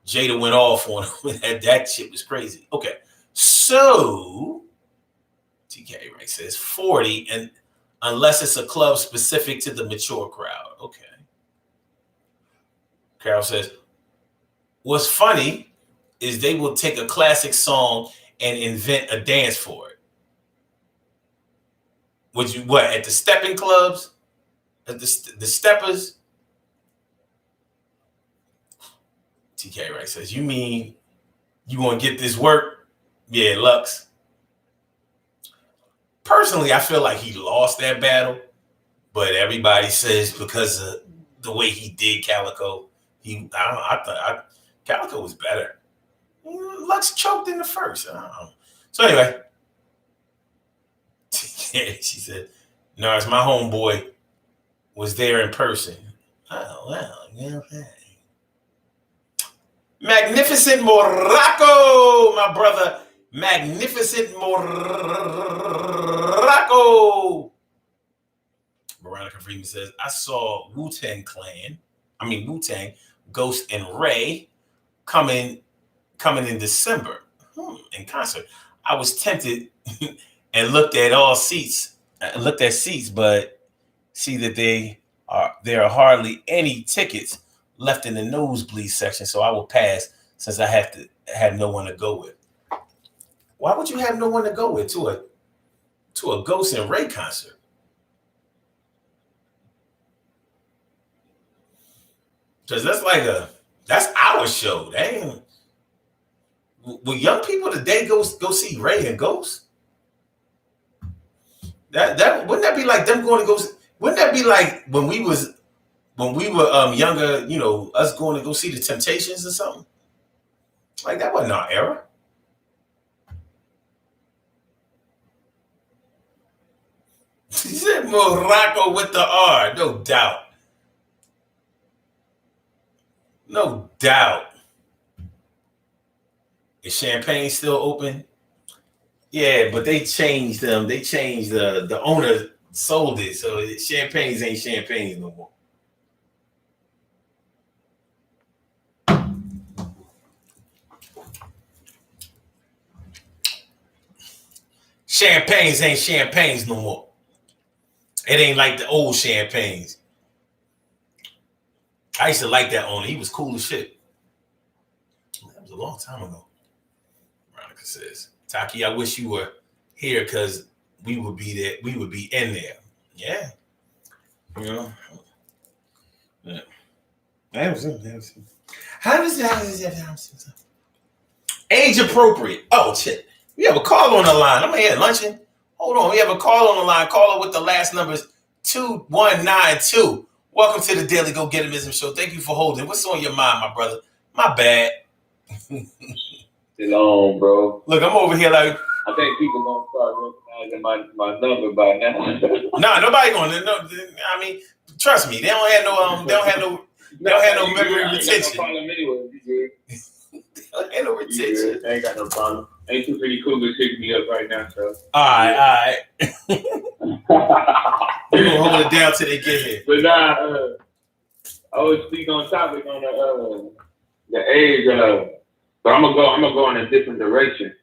Jada went off on him. that shit was crazy. Okay. So TK Right says 40, and unless it's a club specific to the mature crowd. Okay. Carol says, what's funny is they will take a classic song and invent a dance for it. Would you what at the stepping clubs, at the steppers? TK Right says, you mean you want to get this work? Yeah, Lux. Personally, I feel like he lost that battle, but everybody says because of the way he did Calico, I thought Calico was better. Lux choked in the first. I don't know. So anyway, she said, no, it's my homeboy was there in person. Oh, well, yeah. Magnificent Morocco, my brother. Magnificent Morocco. Veronica Freeman says, I saw Wu-Tang, Ghost and Ray coming in December in concert. I was tempted and looked at seats, but see that there are hardly any tickets left in the nosebleed section, so I will pass since I have no one to go with. Why would you have no one to go with to a Ghost and Ray concert? Because that's our show. Will young people today go see Ray and Ghost? That wouldn't that be like them going to go? Wouldn't that be like when we were younger? You know, us going to go see the Temptations or something? Like that wasn't our era. He said Morocco with the R, no doubt. No doubt. Is Champagne still open? Yeah, but they changed them. They changed the owner sold it, so Champagnes ain't Champagnes no more. Champagnes ain't Champagnes no more. It ain't like the old Champagnes. I used to like that owner. He was cool as shit. That was a long time ago. Veronica says, Taki, I wish you were here because we would be there. We would be in there. Yeah. You know. Yeah. How does that? Age appropriate. Oh shit. We have a call on the line. I'm here lunching. Hold on. We have a call on the line. Caller with the last numbers 2192. Welcome to the Daily Go Getimism Show. Thank you for holding. What's on your mind, my brother? My bad. Long, bro. Look, I'm over here like. I think people gonna start recognizing my number by now. Nah, nobody gonna. No, I mean, trust me, they don't have no memory retention. No problem anyway. You good? They don't have no retention. I ain't got no problem. Ain't too many cougars hitting me up right now, so. All right. We're gonna hold it down till they get here. But nah, I always speak on topic on the age, but I'm gonna go in a different direction.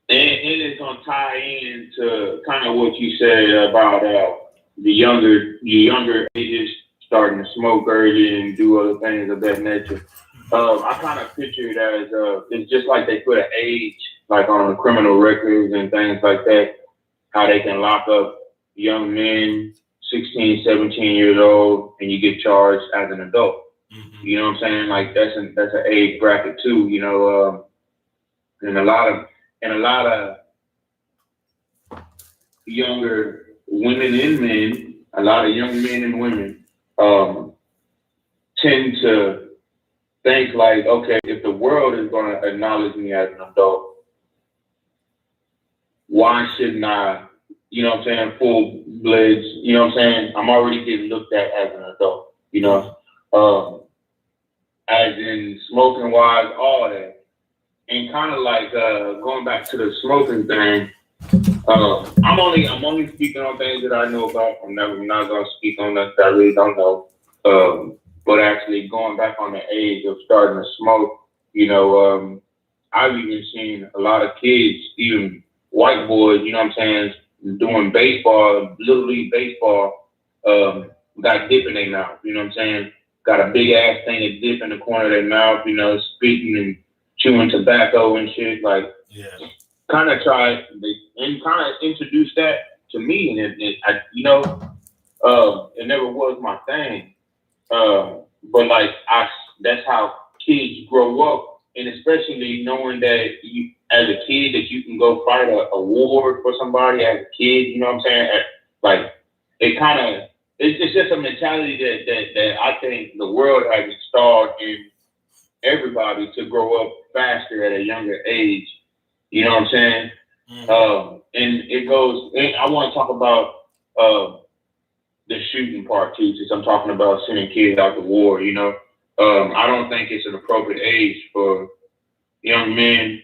And it's gonna tie into kind of what you said about the younger ages starting to smoke early and do other things of that nature. I kind of picture it as it's just like they put an age like on criminal records and things like that, how they can lock up young men, 16, 17 years old, and you get charged as an adult. Mm-hmm. You know what I'm saying? Like that's an age bracket too, you know, and a lot of younger women and men, a lot of young men and women tend to think like, okay, if the world is going to acknowledge me as an adult, why shouldn't I, you know what I'm saying, full-fledged, you know what I'm saying? I'm already getting looked at as an adult, you know, as in smoking-wise, all that. And kind of like going back to the smoking thing, I'm only speaking on things that I know about. I'm not going to speak on that I really don't know. But actually going back on the age of starting to smoke, you know, I've even seen a lot of kids, even white boys, you know what I'm saying, doing baseball, little league baseball, got dip in their mouth, you know what I'm saying? Got a big ass thing of dip in the corner of their mouth, you know, spitting and chewing tobacco and shit. Like, yeah, kind of tried and kind of introduced that to me, and I, you know, it never was my thing. But like, that's how kids grow up, and especially knowing that you, as a kid, that you can go fight a war for somebody as a kid. You know what I'm saying? Like, it kind of, it's just a mentality that I think the world has installed in everybody to grow up faster at a younger age. You know what I'm saying? And it goes, and I want to talk about the shooting part too, since I'm talking about sending kids out to war. You know, I don't think it's an appropriate age for young men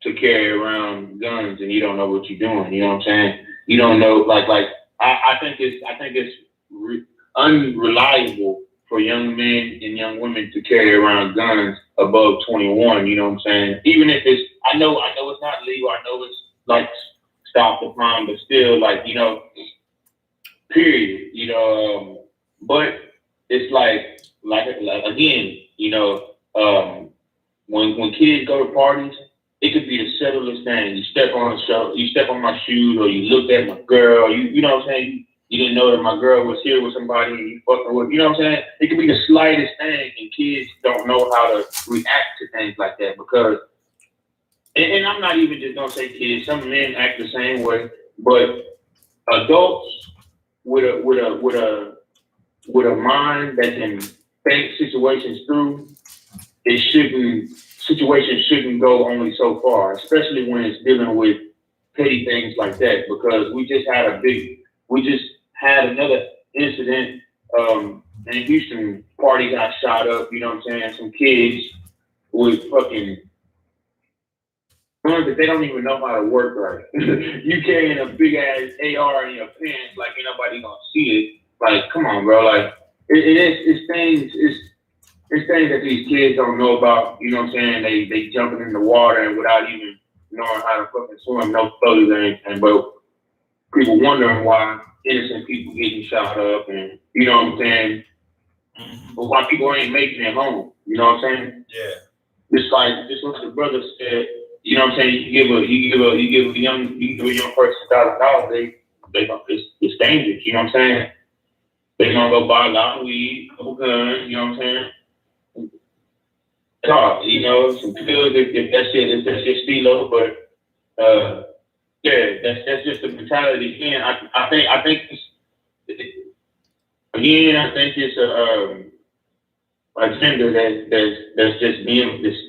to carry around guns and you don't know what you're doing. You know what I'm saying? You don't know, I think it's unreliable for young men and young women to carry around guns above 21. You know what I'm saying? Even if it's, I know it's not legal. I know it's like stop the crime, but still, like, you know, period. You know, but it's like again, you know, when kids go to parties, it could be the subtlest thing. You step on my shoes, or you looked at my girl. You know what I'm saying? You didn't know that my girl was here with somebody and you fucking with. You know what I'm saying? It could be the slightest thing, and kids don't know how to react to things like that because. And I'm not even just gonna say kids. Some men act the same way, but adults with a mind that can think situations through, situations shouldn't go only so far, especially when it's dealing with petty things like that. Because we just had another incident in Houston. Party got shot up. You know what I'm saying? Some kids with fucking guns that they don't even know how to work right. You carrying a big ass AR in your pants like ain't nobody gonna see it. Like, come on, bro. Like, it's things that these kids don't know about. You know what I'm saying? They jumping in the water and without even knowing how to fucking swim, no floaties or anything. But people wondering why innocent people getting shot up, and you know what I'm saying? But why people ain't making it home. You know what I'm saying? Yeah. Just like the brother said. You know what I'm saying? You give a young person $1,000, it's dangerous. You know what I'm saying? They gonna go buy a lot of weed, a couple guns. You know what I'm saying? Talk, you know, some pills if that's your stilo. But yeah, that's just the mentality. Again, I think it's a agenda that's just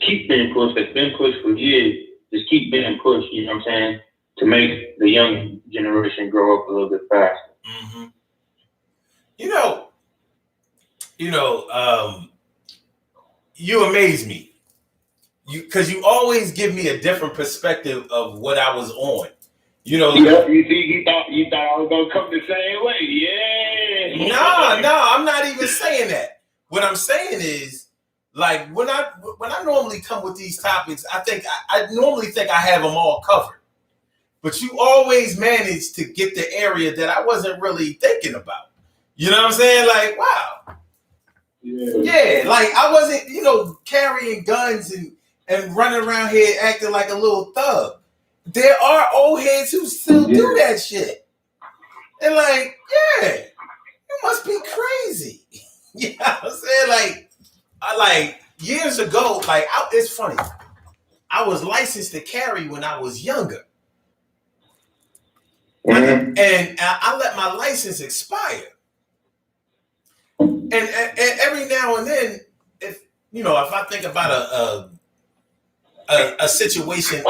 keep being pushed, that's been pushed for years, just keep being pushed, you know what I'm saying, to make the young generation grow up a little bit faster. Mm-hmm. You amaze me. Because you always give me a different perspective of what I was on. You know. Yep, you thought I was gonna come the same way. Yeah. No, I'm not even saying that. What I'm saying is, like, when I normally come with these topics, I normally think I have them all covered. But you always manage to get the area that I wasn't really thinking about. You know what I'm saying? Like, wow. Yeah, like I wasn't, carrying guns and running around here acting like a little thug. There are old heads who still do that shit. And like, yeah, you must be crazy. You know what I'm saying? Like years ago, it's funny. I was licensed to carry when I was younger. Mm-hmm. And I let my license expire. And every now and then, if I think about a situation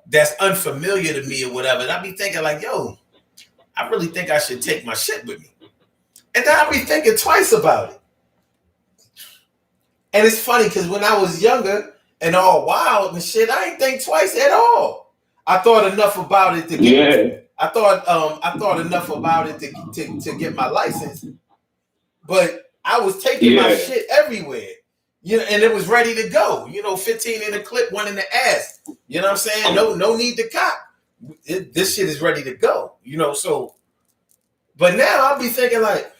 that's unfamiliar to me or whatever, I'll be thinking like, yo, I really think I should take my shit with me. And then I'll be thinking twice about it. And it's funny because when I was younger and all wild and shit, I ain't think twice at all. I thought enough about it to get I thought enough about it to get my license. But I was taking my shit everywhere. And it was ready to go. 15 in the clip, one in the ass. You know what I'm saying? No need to cop. this shit is ready to go, you know. So, but now I'll be thinking like,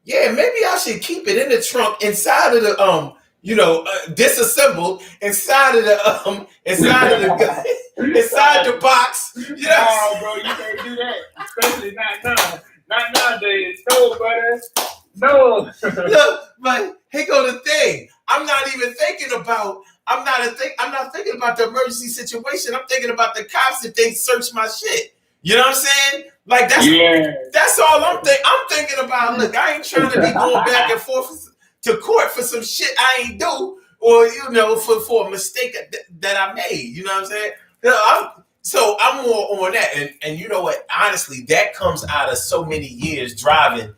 yeah, maybe I should keep it in the trunk inside of the disassembled inside of the inside the box. You know, no, bro, you can't do that, especially not now. Not nowadays. No, brother. No. Look, but here go the thing. I'm not thinking about the emergency situation. I'm thinking about the cops if they search my shit. You know what I'm saying? Like that's all I'm thinking. I'm thinking about. Look, I ain't trying to be going back and forth to court for some shit I ain't do, or for a mistake that I made. You know what I'm saying? So I'm more on that, and you know what? Honestly, that comes out of so many years driving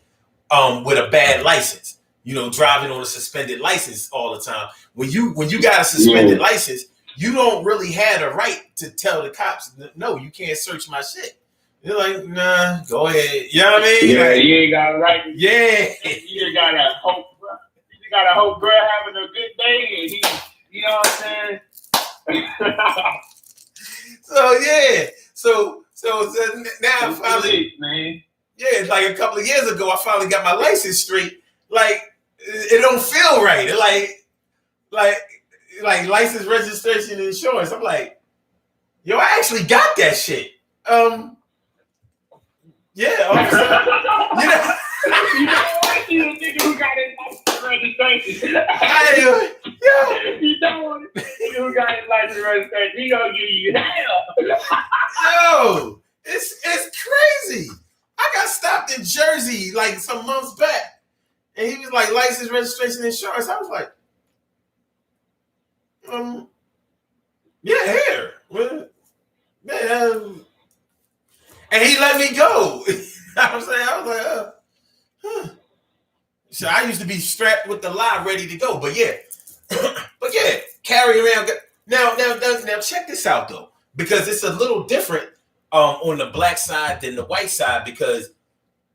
with a bad license. Driving on a suspended license all the time. When you got a suspended license, you don't really have the right to tell the cops, no, you can't search my shit. You're like, nah, go ahead. You know what I mean? Yeah, like, you ain't got a right. Yeah. You gotta hope. You gotta hope girl having a good day, and he, you know what I'm saying? So yeah, so now finally, man. Yeah, like a couple of years ago, I finally got my license straight. Like it don't feel right. Like license, registration, and insurance. I'm like, yo, I actually got that shit. Yeah, you a nigga who got his license registration. You don't want a nigga who got his license registration. He gonna give you hell. Yo, it's crazy. I got stopped in Jersey like some months back, and he was like, license, registration, insurance. I was like, yeah, here. Well, man, and he let me go. I was like, So I used to be strapped with the lie ready to go. But yeah, carry around. Now, check this out though, because it's a little different on the black side than the white side, because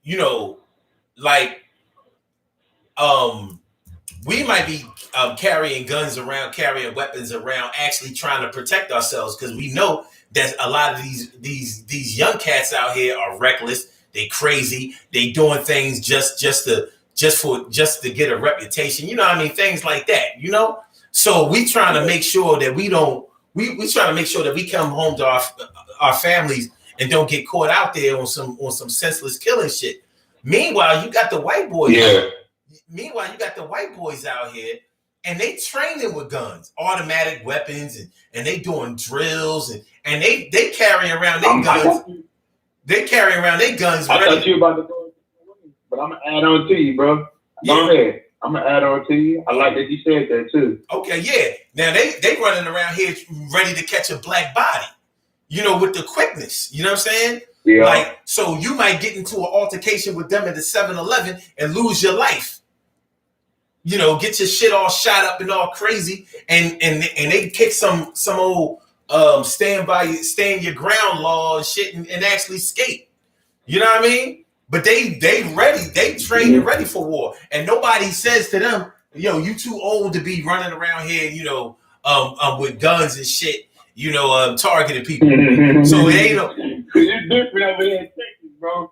we might be carrying guns around, carrying weapons around, actually trying to protect ourselves, because we know that a lot of these young cats out here are reckless. They crazy. They doing things just to get a reputation. You know what I mean? Things like that. So we trying to make sure that we don't. We trying to make sure that we come home to our families and don't get caught out there on some senseless killing shit. Meanwhile, you got the white boys. Yeah. Meanwhile, you got the white boys out here, and they training with guns, automatic weapons, and they doing drills, and they carry around their guns. They carry around their guns. I thought you about to go, but I'm gonna add on to you, bro. Go ahead. I'm gonna add on to you. I like that you said that too. Okay, yeah. Now they running around here ready to catch a black body, with the quickness. You know what I'm saying? Yeah. Like, so you might get into an altercation with them at the 7-Eleven and lose your life. Get your shit all shot up and all crazy, and they kick some old stand your ground law and shit and actually skate. You know what I mean? But they ready, they trained and ready for war, and nobody says to them, "Yo, you too old to be running around here, with guns and shit, targeting people." So it ain't no. It's different over here in Texas, bro.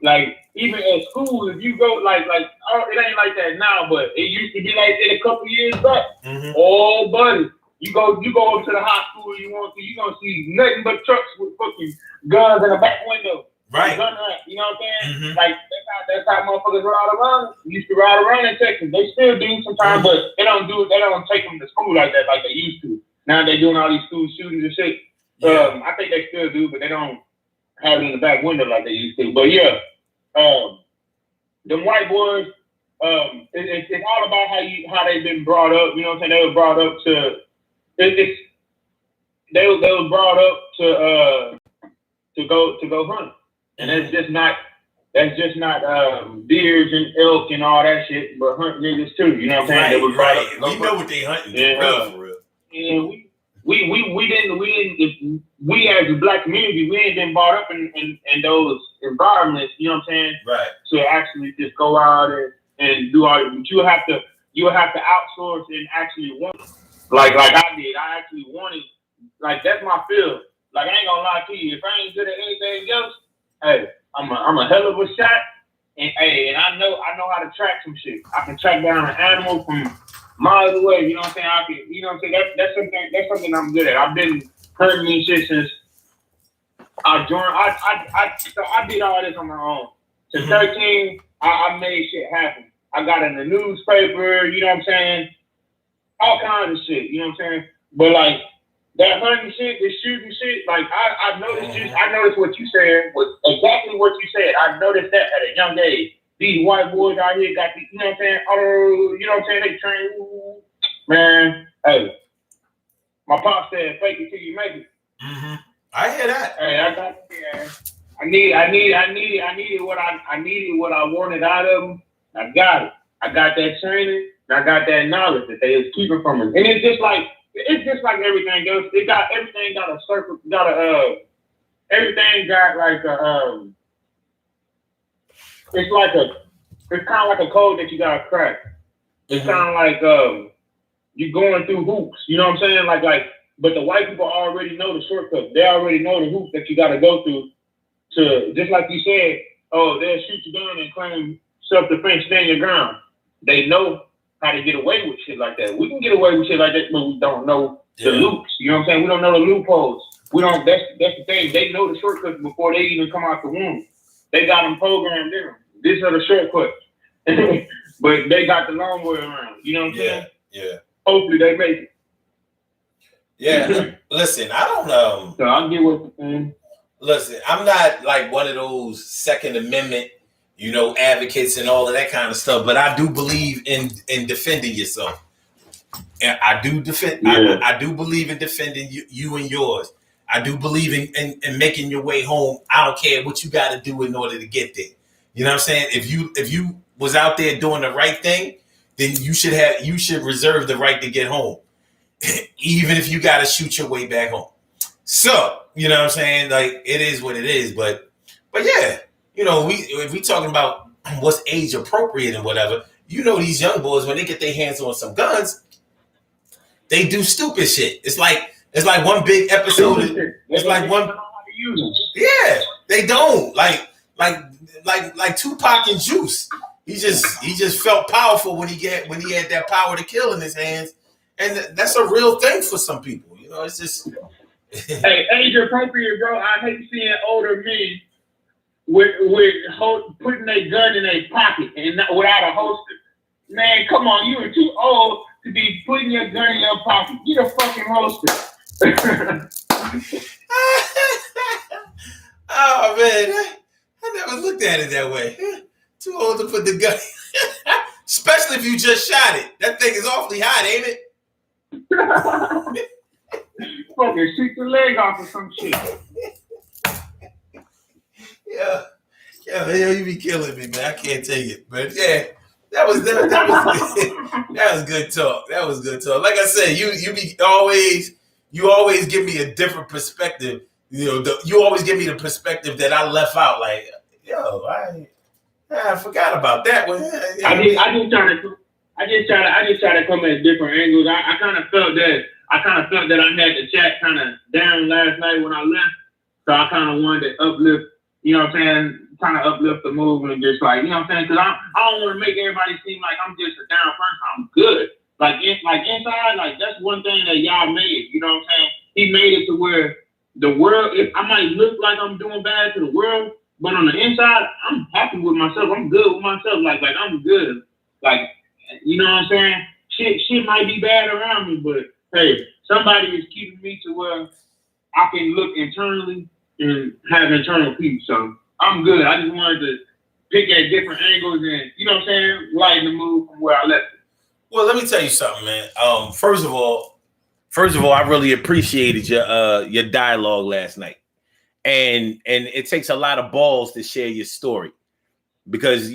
Like even at school, if you go like it ain't like that now, but it used to be like that a couple years back. Mm-hmm. Oh, buddy, you go up to the high school you want to, you gonna see nothing but trucks with fucking guns in the back window. Right. Gun rack, you know what I'm saying? Mm-hmm. Like that's how motherfuckers ride around. We used to ride around in Texas. They still do sometimes, but they don't take them to school like that, like they used to. Now they're doing all these school shootings and shit. Yeah. I think they still do, but they don't have it in the back window like they used to. But yeah, them white boys, it's all about how they've been brought up. You know what I'm saying? They were brought up to they were brought up to go hunt, and that's just not deers and elk and all that shit, but hunt niggas too. You know what I'm saying? Right, they were brought up. We know what they hunting. For real. And we as a black community, we ain't been brought up in those environments, you know what I'm saying? Right. To actually just go out and do all but you have to outsource and actually want it. Like I did. I actually wanted, like that's my field. Like, I ain't gonna lie to you. If I ain't good at anything else, hey, I'm a hell of a shot. And hey, and I know how to track some shit. I can track down an animal from miles away. You know what I'm saying? I can, you know what I'm saying? That's something I'm good at. I've been hunting these shit since I joined. So I did all this on my own. To 13, I made shit happen. I got in the newspaper. You know what I'm saying? All kinds of shit. You know what I'm saying? But like that hunting shit, the shooting shit, like I noticed what you said was exactly what you said. I noticed that at a young age. These white boys out here got the, you know what I'm saying? Oh, you know what I'm saying? They train, man. Hey, my pop said, "Fake it till you make it." Mm-hmm. I hear that. Hey, I got. Yeah. I needed what I wanted out of them. I got it. I got that training. And I got that knowledge that they was keeping from us. And it's just like everything else. Everything got a circle. Everything got like a it's kind of like a code that you gotta crack. It's kind of like you going through hoops. You know what I'm saying? But the white people already know the shortcuts. They already know the hoops that you gotta go through. To just like you said, oh, they'll shoot you down and claim self-defense, stand your ground. They know how to get away with shit like that. We can get away with shit like that, but we don't know the loops. You know what I'm saying? We don't know the loopholes. We don't. That's the thing. They know the shortcuts before they even come out the womb. They got them programmed in them. These are the shortcuts, but they got the long way around. You know what I'm saying? Yeah. Hopefully they make it. Yeah. Listen, I don't know. So I'll get what you're saying. Listen, I'm not like one of those Second Amendment, advocates and all of that kind of stuff, but I do believe in defending yourself. And I do defend. Yeah. I do believe in defending you and yours. I do believe in making your way home. I don't care what you got to do in order to get there. You know what I'm saying? If you was out there doing the right thing, then you should reserve the right to get home, even if you got to shoot your way back home. So, you know what I'm saying? Like, it is what it is. But yeah, if we talking about what's age appropriate and whatever, these young boys, when they get their hands on some guns, they do stupid shit. It's like one big episode. It's like one. Yeah, they don't like Tupac and Juice. He just felt powerful when he had that power to kill in his hands, and that's a real thing for some people. It's just. Hey, age appropriate, bro. I hate seeing older men with putting their gun in their pocket and not without a holster. Man, come on, you are too old to be putting your gun in your pocket. Get a fucking holster. Oh man, I never looked at it that way. Too old to put the gun, especially if you just shot it. That thing is awfully hot, ain't it? Fucking shoot the leg off of some shit. Yeah, you be killing me, man. I can't take it, but yeah, that was good. That was good talk. That was good talk. Like I said, you always give me a different perspective. You always give me the perspective that I left out. Like, I forgot about that one. I just try to come at different angles. I kind of felt that I had the chat kind of down last night when I left. So I kind of wanted to uplift, you know what I'm saying? Kind of uplift the movement and just like, you know what I'm saying? Because I don't want to make everybody seem like I'm just a down person. I'm good. Like inside, like that's one thing that y'all made. You know what I'm saying? He made it to where the world, I might look like I'm doing bad to the world, but on the inside, I'm happy with myself. I'm good with myself. Like I'm good. Like, you know what I'm saying? Shit might be bad around me, but hey, somebody is keeping me to where I can look internally and have internal peace. So I'm good. I just wanted to pick at different angles and, you know what I'm saying, lighten the mood from where I left it. Well, let me tell you something, man. First of all, I really appreciated your dialogue last night. And it takes a lot of balls to share your story because,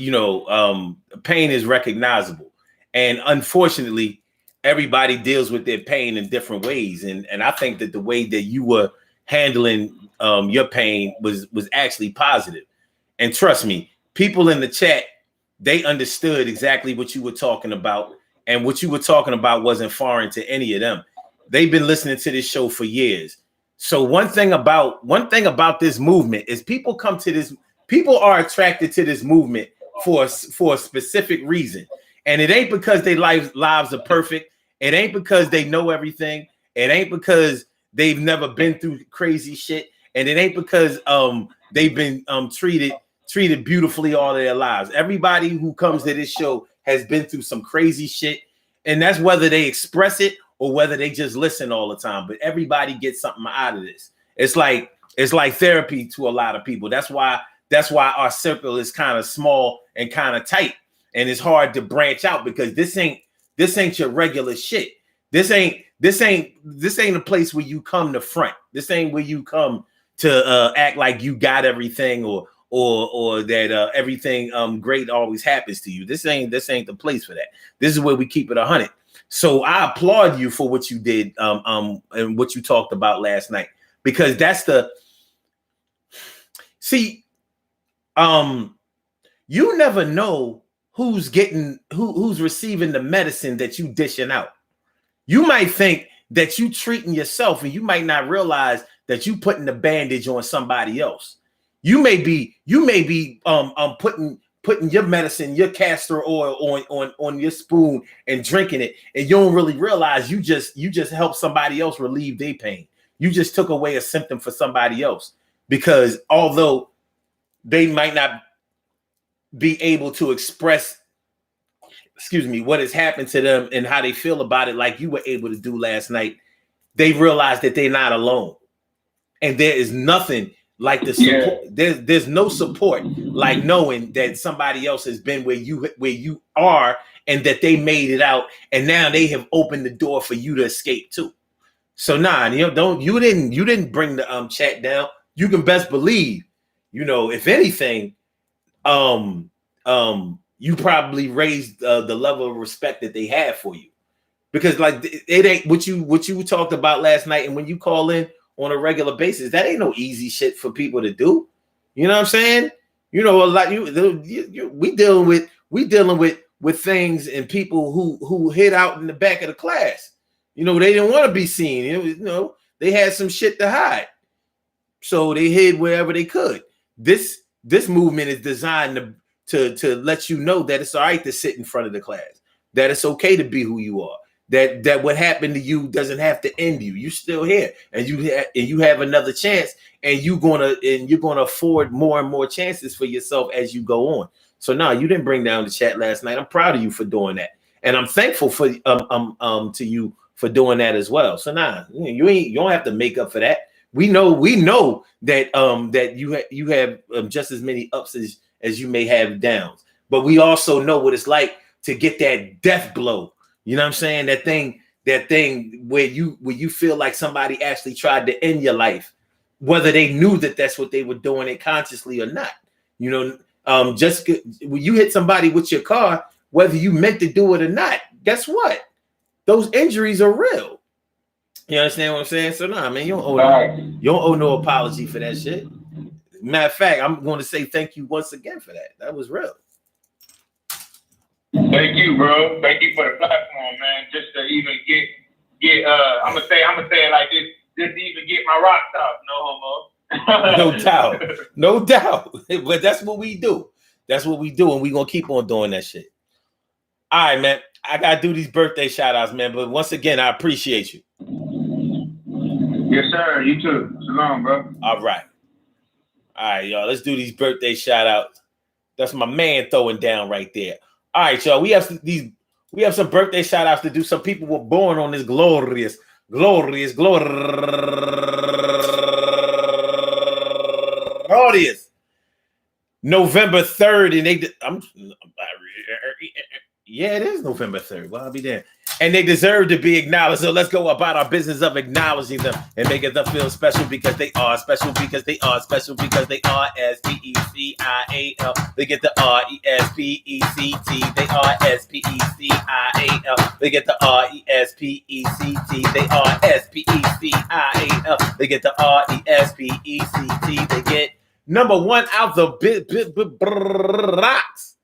pain is recognizable. And unfortunately, everybody deals with their pain in different ways. And I think that the way that you were handling your pain was actually positive. And trust me, people in the chat, they understood exactly what you were talking about. And what you were talking about wasn't foreign to any of them. They've been listening to this show for years. So one thing about this movement is people are attracted to this movement for a specific reason. And it ain't because their lives are perfect. It ain't because they know everything. It ain't because they've never been through crazy shit. And it ain't because they've been treated beautifully all their lives. Everybody who comes to this show has been through some crazy shit. And that's whether they express it or whether they just listen all the time. But everybody gets something out of this. It's like therapy to a lot of people. That's why our circle is kind of small and kind of tight. And it's hard to branch out because this ain't your regular shit. This ain't a place where you come to front. This ain't where you come to act like you got everything or that everything great always happens to you. This ain't the place for that. This is where we keep it 100. So I applaud you for what you did and what you talked about last night, because that's you never know who's receiving the medicine that you dishing out. You might think that you treating yourself and you might not realize that you putting the bandage on somebody else. You may be putting your medicine, your castor oil on your spoon and drinking it, and you don't really realize you just helped somebody else relieve their pain. You just took away a symptom for somebody else, because although they might not be able to express, what has happened to them and how they feel about it like you were able to do last night, they realize that they're not alone. And there is nothing like the support. Yeah. There's no support like knowing that somebody else has been where you are and that they made it out, and now they have opened the door for you to escape too. So you didn't bring the chat down. You can best believe, if anything, you probably raised the level of respect that they have for you, because like it ain't what you talked about last night, and when you call in on a regular basis, that ain't no easy shit for people to do. You know what I'm saying? A lot we dealing with things and people who hid out in the back of the class. They didn't want to be seen. They had some shit to hide, so they hid wherever they could. This movement is designed to let you know that it's all right to sit in front of the class, that it's okay to be who you are, that what happened to you doesn't have to end you. You still here, and you have another chance, and you're gonna afford more and more chances for yourself as you go on. So no, you didn't bring down the chat last night. I'm proud of you for doing that, and I'm thankful for to you for doing that as well. So you don't have to make up for that. We know that that you have just as many ups as you may have downs, but we also know what it's like to get that death blow. You know what I'm saying? That thing where you feel like somebody actually tried to end your life, whether they knew that that's what they were doing it consciously or not. Just when you hit somebody with your car, whether you meant to do it or not, guess what? Those injuries are real. You understand what I'm saying? So man, you don't owe no apology for that shit. Matter of fact, I'm going to say thank you once again for that. That was real. Thank you, bro. Thank you for the platform, man. Just to even get I'm gonna say it like this, just to even get my rocks off. No homo. No doubt. But that's what we do. That's what we do, and we're gonna keep on doing that shit. All right, man. I gotta do these birthday shout outs, man. But once again, I appreciate you. Yes, sir. You too. Shalom, bro. All right, y'all. Let's do these birthday shout outs. That's my man throwing down right there. All right, y'all. We have some birthday shout outs to do. Some people were born on this glorious November 3rd, and it is November 3rd. Well, I'll be there. And they deserve to be acknowledged. So let's go about our business of acknowledging them and making them feel special, because they are special, because they are special, because they are SPECIAL. They get the RESPECT. They are SPECIAL. They get the RESPECT. They are SPECIAL. They get the RESPECT. They get number one out the box.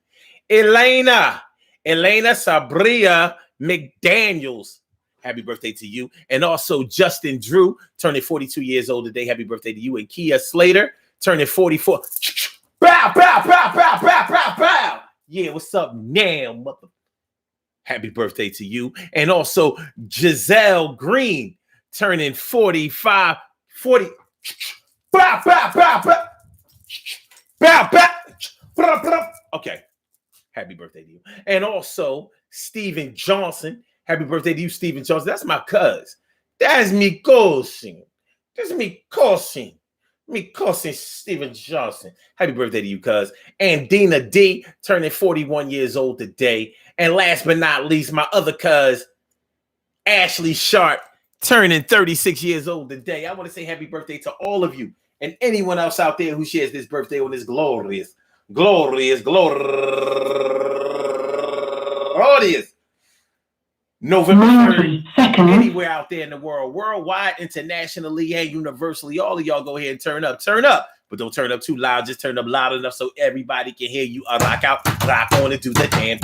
Elena Sabria McDaniels. Happy birthday to you. And also Justin Drew, turning 42 years old today. Happy birthday to you. And Kia Slater, turning 44. Bow, bow, bow, bow, bow, bow, bow. Yeah, what's up now, mother? Happy birthday to you. And also Giselle Green, turning 45. 40. Bow, bow, bow, bow. Bow, bow. Okay. Happy birthday to you. And also Stephen Johnson. Happy birthday to you, Stephen Johnson. That's my cuz. That's me cousin. That's me cousin. Me cousin Stephen Johnson. Happy birthday to you, cuz. And Dina D, turning 41 years old today. And last but not least, my other cuz, Ashley Sharp, turning 36 years old today. I want to say happy birthday to all of you and anyone else out there who shares this birthday on this glorious November 3rd, anywhere out there in the world, worldwide, internationally, and universally. All of y'all go ahead and turn up, but don't turn up too loud. Just turn up loud enough so everybody can hear you. Rock out, rock on and do the damn,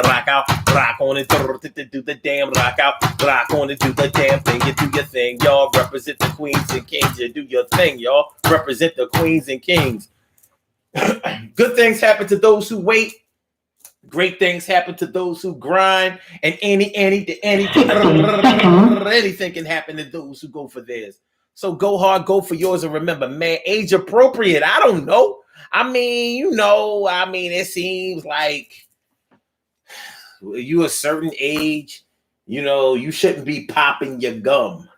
rock out, rock on and do the damn, rock out, rock on and do the damn thing. You do your thing, y'all. Represent the queens and kings. You do your thing, y'all. Represent the queens and kings. Good things happen to those who wait. Great things happen to those who grind, and anything can happen to those who go for theirs. So go hard, go for yours, and remember, man, age appropriate. I don't know. I mean, it seems like you a certain age, you shouldn't be popping your gum.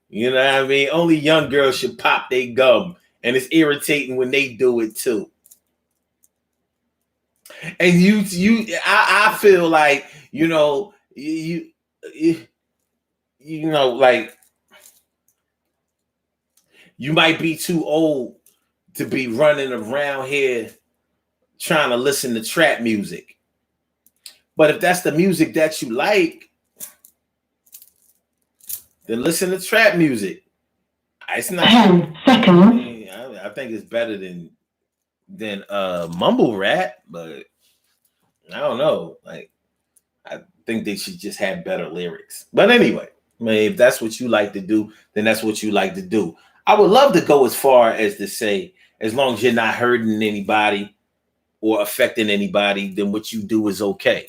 You know what I mean? Only young girls should pop their gum, and it's irritating when they do it too. And I feel like, like you might be too old to be running around here trying to listen to trap music. But if that's the music that you like, then listen to trap music. It's not 10 seconds. I think it's better than mumble rap, but I don't know. Like, I think they should just have better lyrics. But anyway, I mean, if that's what you like to do, then that's what you like to do. I would love to go as far as to say, as long as you're not hurting anybody or affecting anybody, then what you do is okay.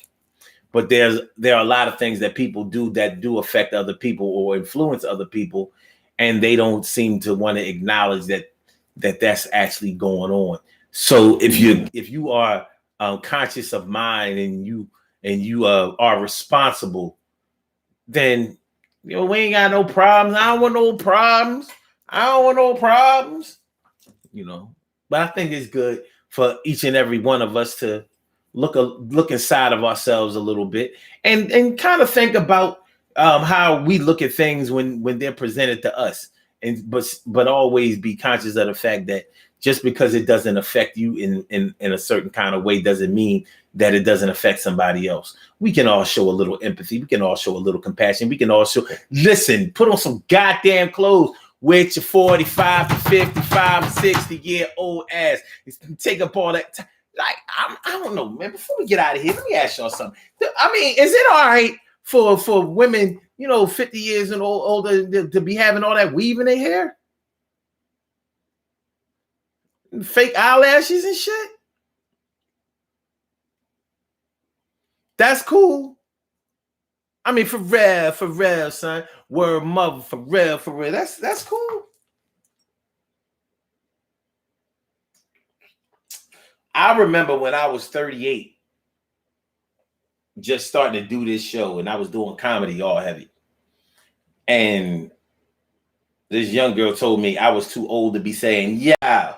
But there are a lot of things that people do that do affect other people or influence other people, and they don't seem to want to acknowledge that's actually going on. So if you are conscious of mind and you are responsible, then we ain't got no problems. I don't want no problems. But I think it's good for each and every one of us to look inside of ourselves a little bit and kind of think about how we look at things when they're presented to us, but always be conscious of the fact that just because it doesn't affect you in a certain kind of way doesn't mean that it doesn't affect somebody else. We can all show a little empathy. We can all show a little compassion. We can all put on some goddamn clothes with your 45 to 55, 60-year-old ass. Take up all that time. Like, I don't know, man. Before we get out of here, let me ask y'all something. I mean, is it all right for women, 50 years and older to be having all that weave in their hair? Fake eyelashes and shit? That's cool. I mean, for real, son. Word mother, for real. That's cool. I remember when I was 38, just starting to do this show, and I was doing comedy all heavy. And this young girl told me I was too old to be saying, yeah.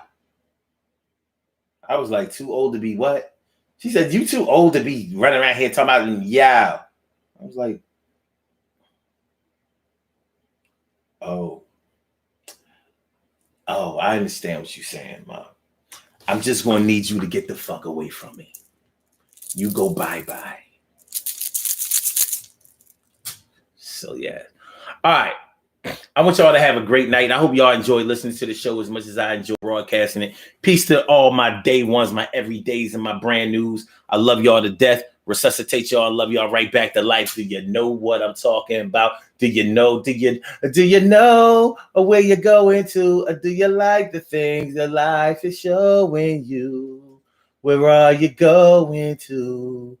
I was like, too old to be what? She said, you too old to be running around here talking about, yeah. I was like, oh, I understand what you're saying, Mom. I'm just going to need you to get the fuck away from me. You go bye-bye. So, yeah. All right. I want y'all to have a great night. I hope y'all enjoyed listening to the show as much as I enjoy broadcasting it. Peace to all my day ones, my everydays, and my brand news. I love y'all to death. resuscitate y'all, love y'all right back to life. Do you know what I'm talking about? Do you know where you're going to? Or do you like the things that life is showing you? Where are you going to?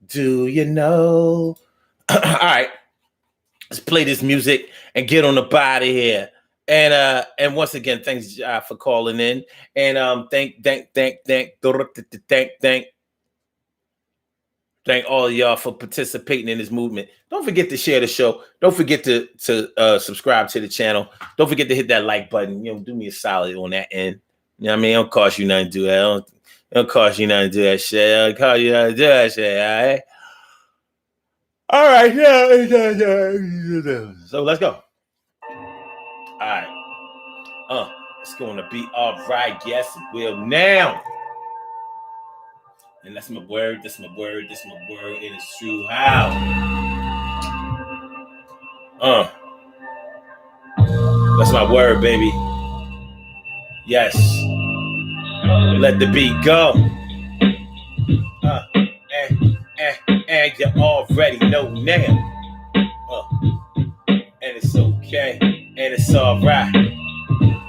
Do you know? All right, let's play this music and get on the body here. And once again, thanks for calling in. And thank all of y'all for participating in this movement. Don't forget to share the show. Don't forget to subscribe to the channel. Don't forget to hit that like button. Do me a solid on that end. You know what I mean? It don't cost you nothing to do that. It don't cost you nothing to do that shit. It don't cost you nothing to do that shit. All right. So let's go. All right. It's gonna be all right. Yes, it will now. And that's my word. That's my word. That's my word. It is true. How? That's my word, baby. Yes. Let the beat go. And you already know now. And it's okay. And it's all right.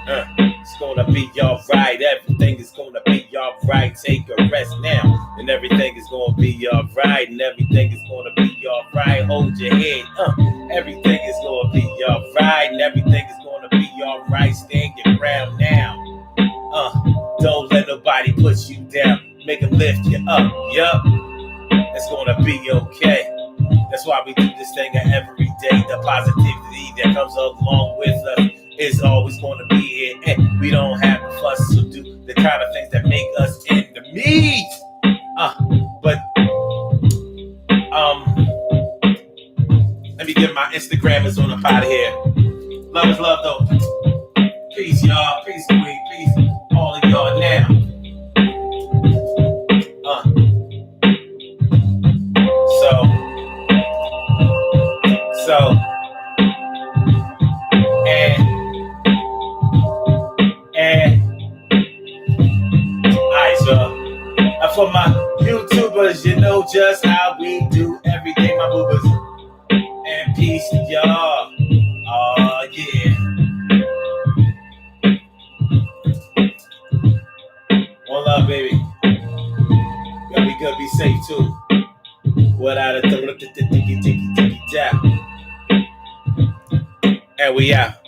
It's gonna be alright. Everything is gonna be alright. Take a rest now, and everything is gonna be alright. And everything is gonna be alright. Hold your head. Everything is gonna be alright. And everything is gonna be alright. Stand your ground now. Don't let nobody put you down. Make them lift you up. Yup. It's gonna be okay. That's why we do this thing every day. The positivity that comes along with us is always going to be here, and we don't have to fuss or do the kind of things that make us enemies. But let me get my Instagrammers on up out of here. Love is love, though. Peace, y'all. Peace, queen. Peace, all of y'all now. For my YouTubers, you know just how we do every day, my boobers. And peace to y'all. Oh, yeah. One love, baby. Gotta be good, be safe, too. Without a tiki-tiki-tiki-tiki-tap. And we out.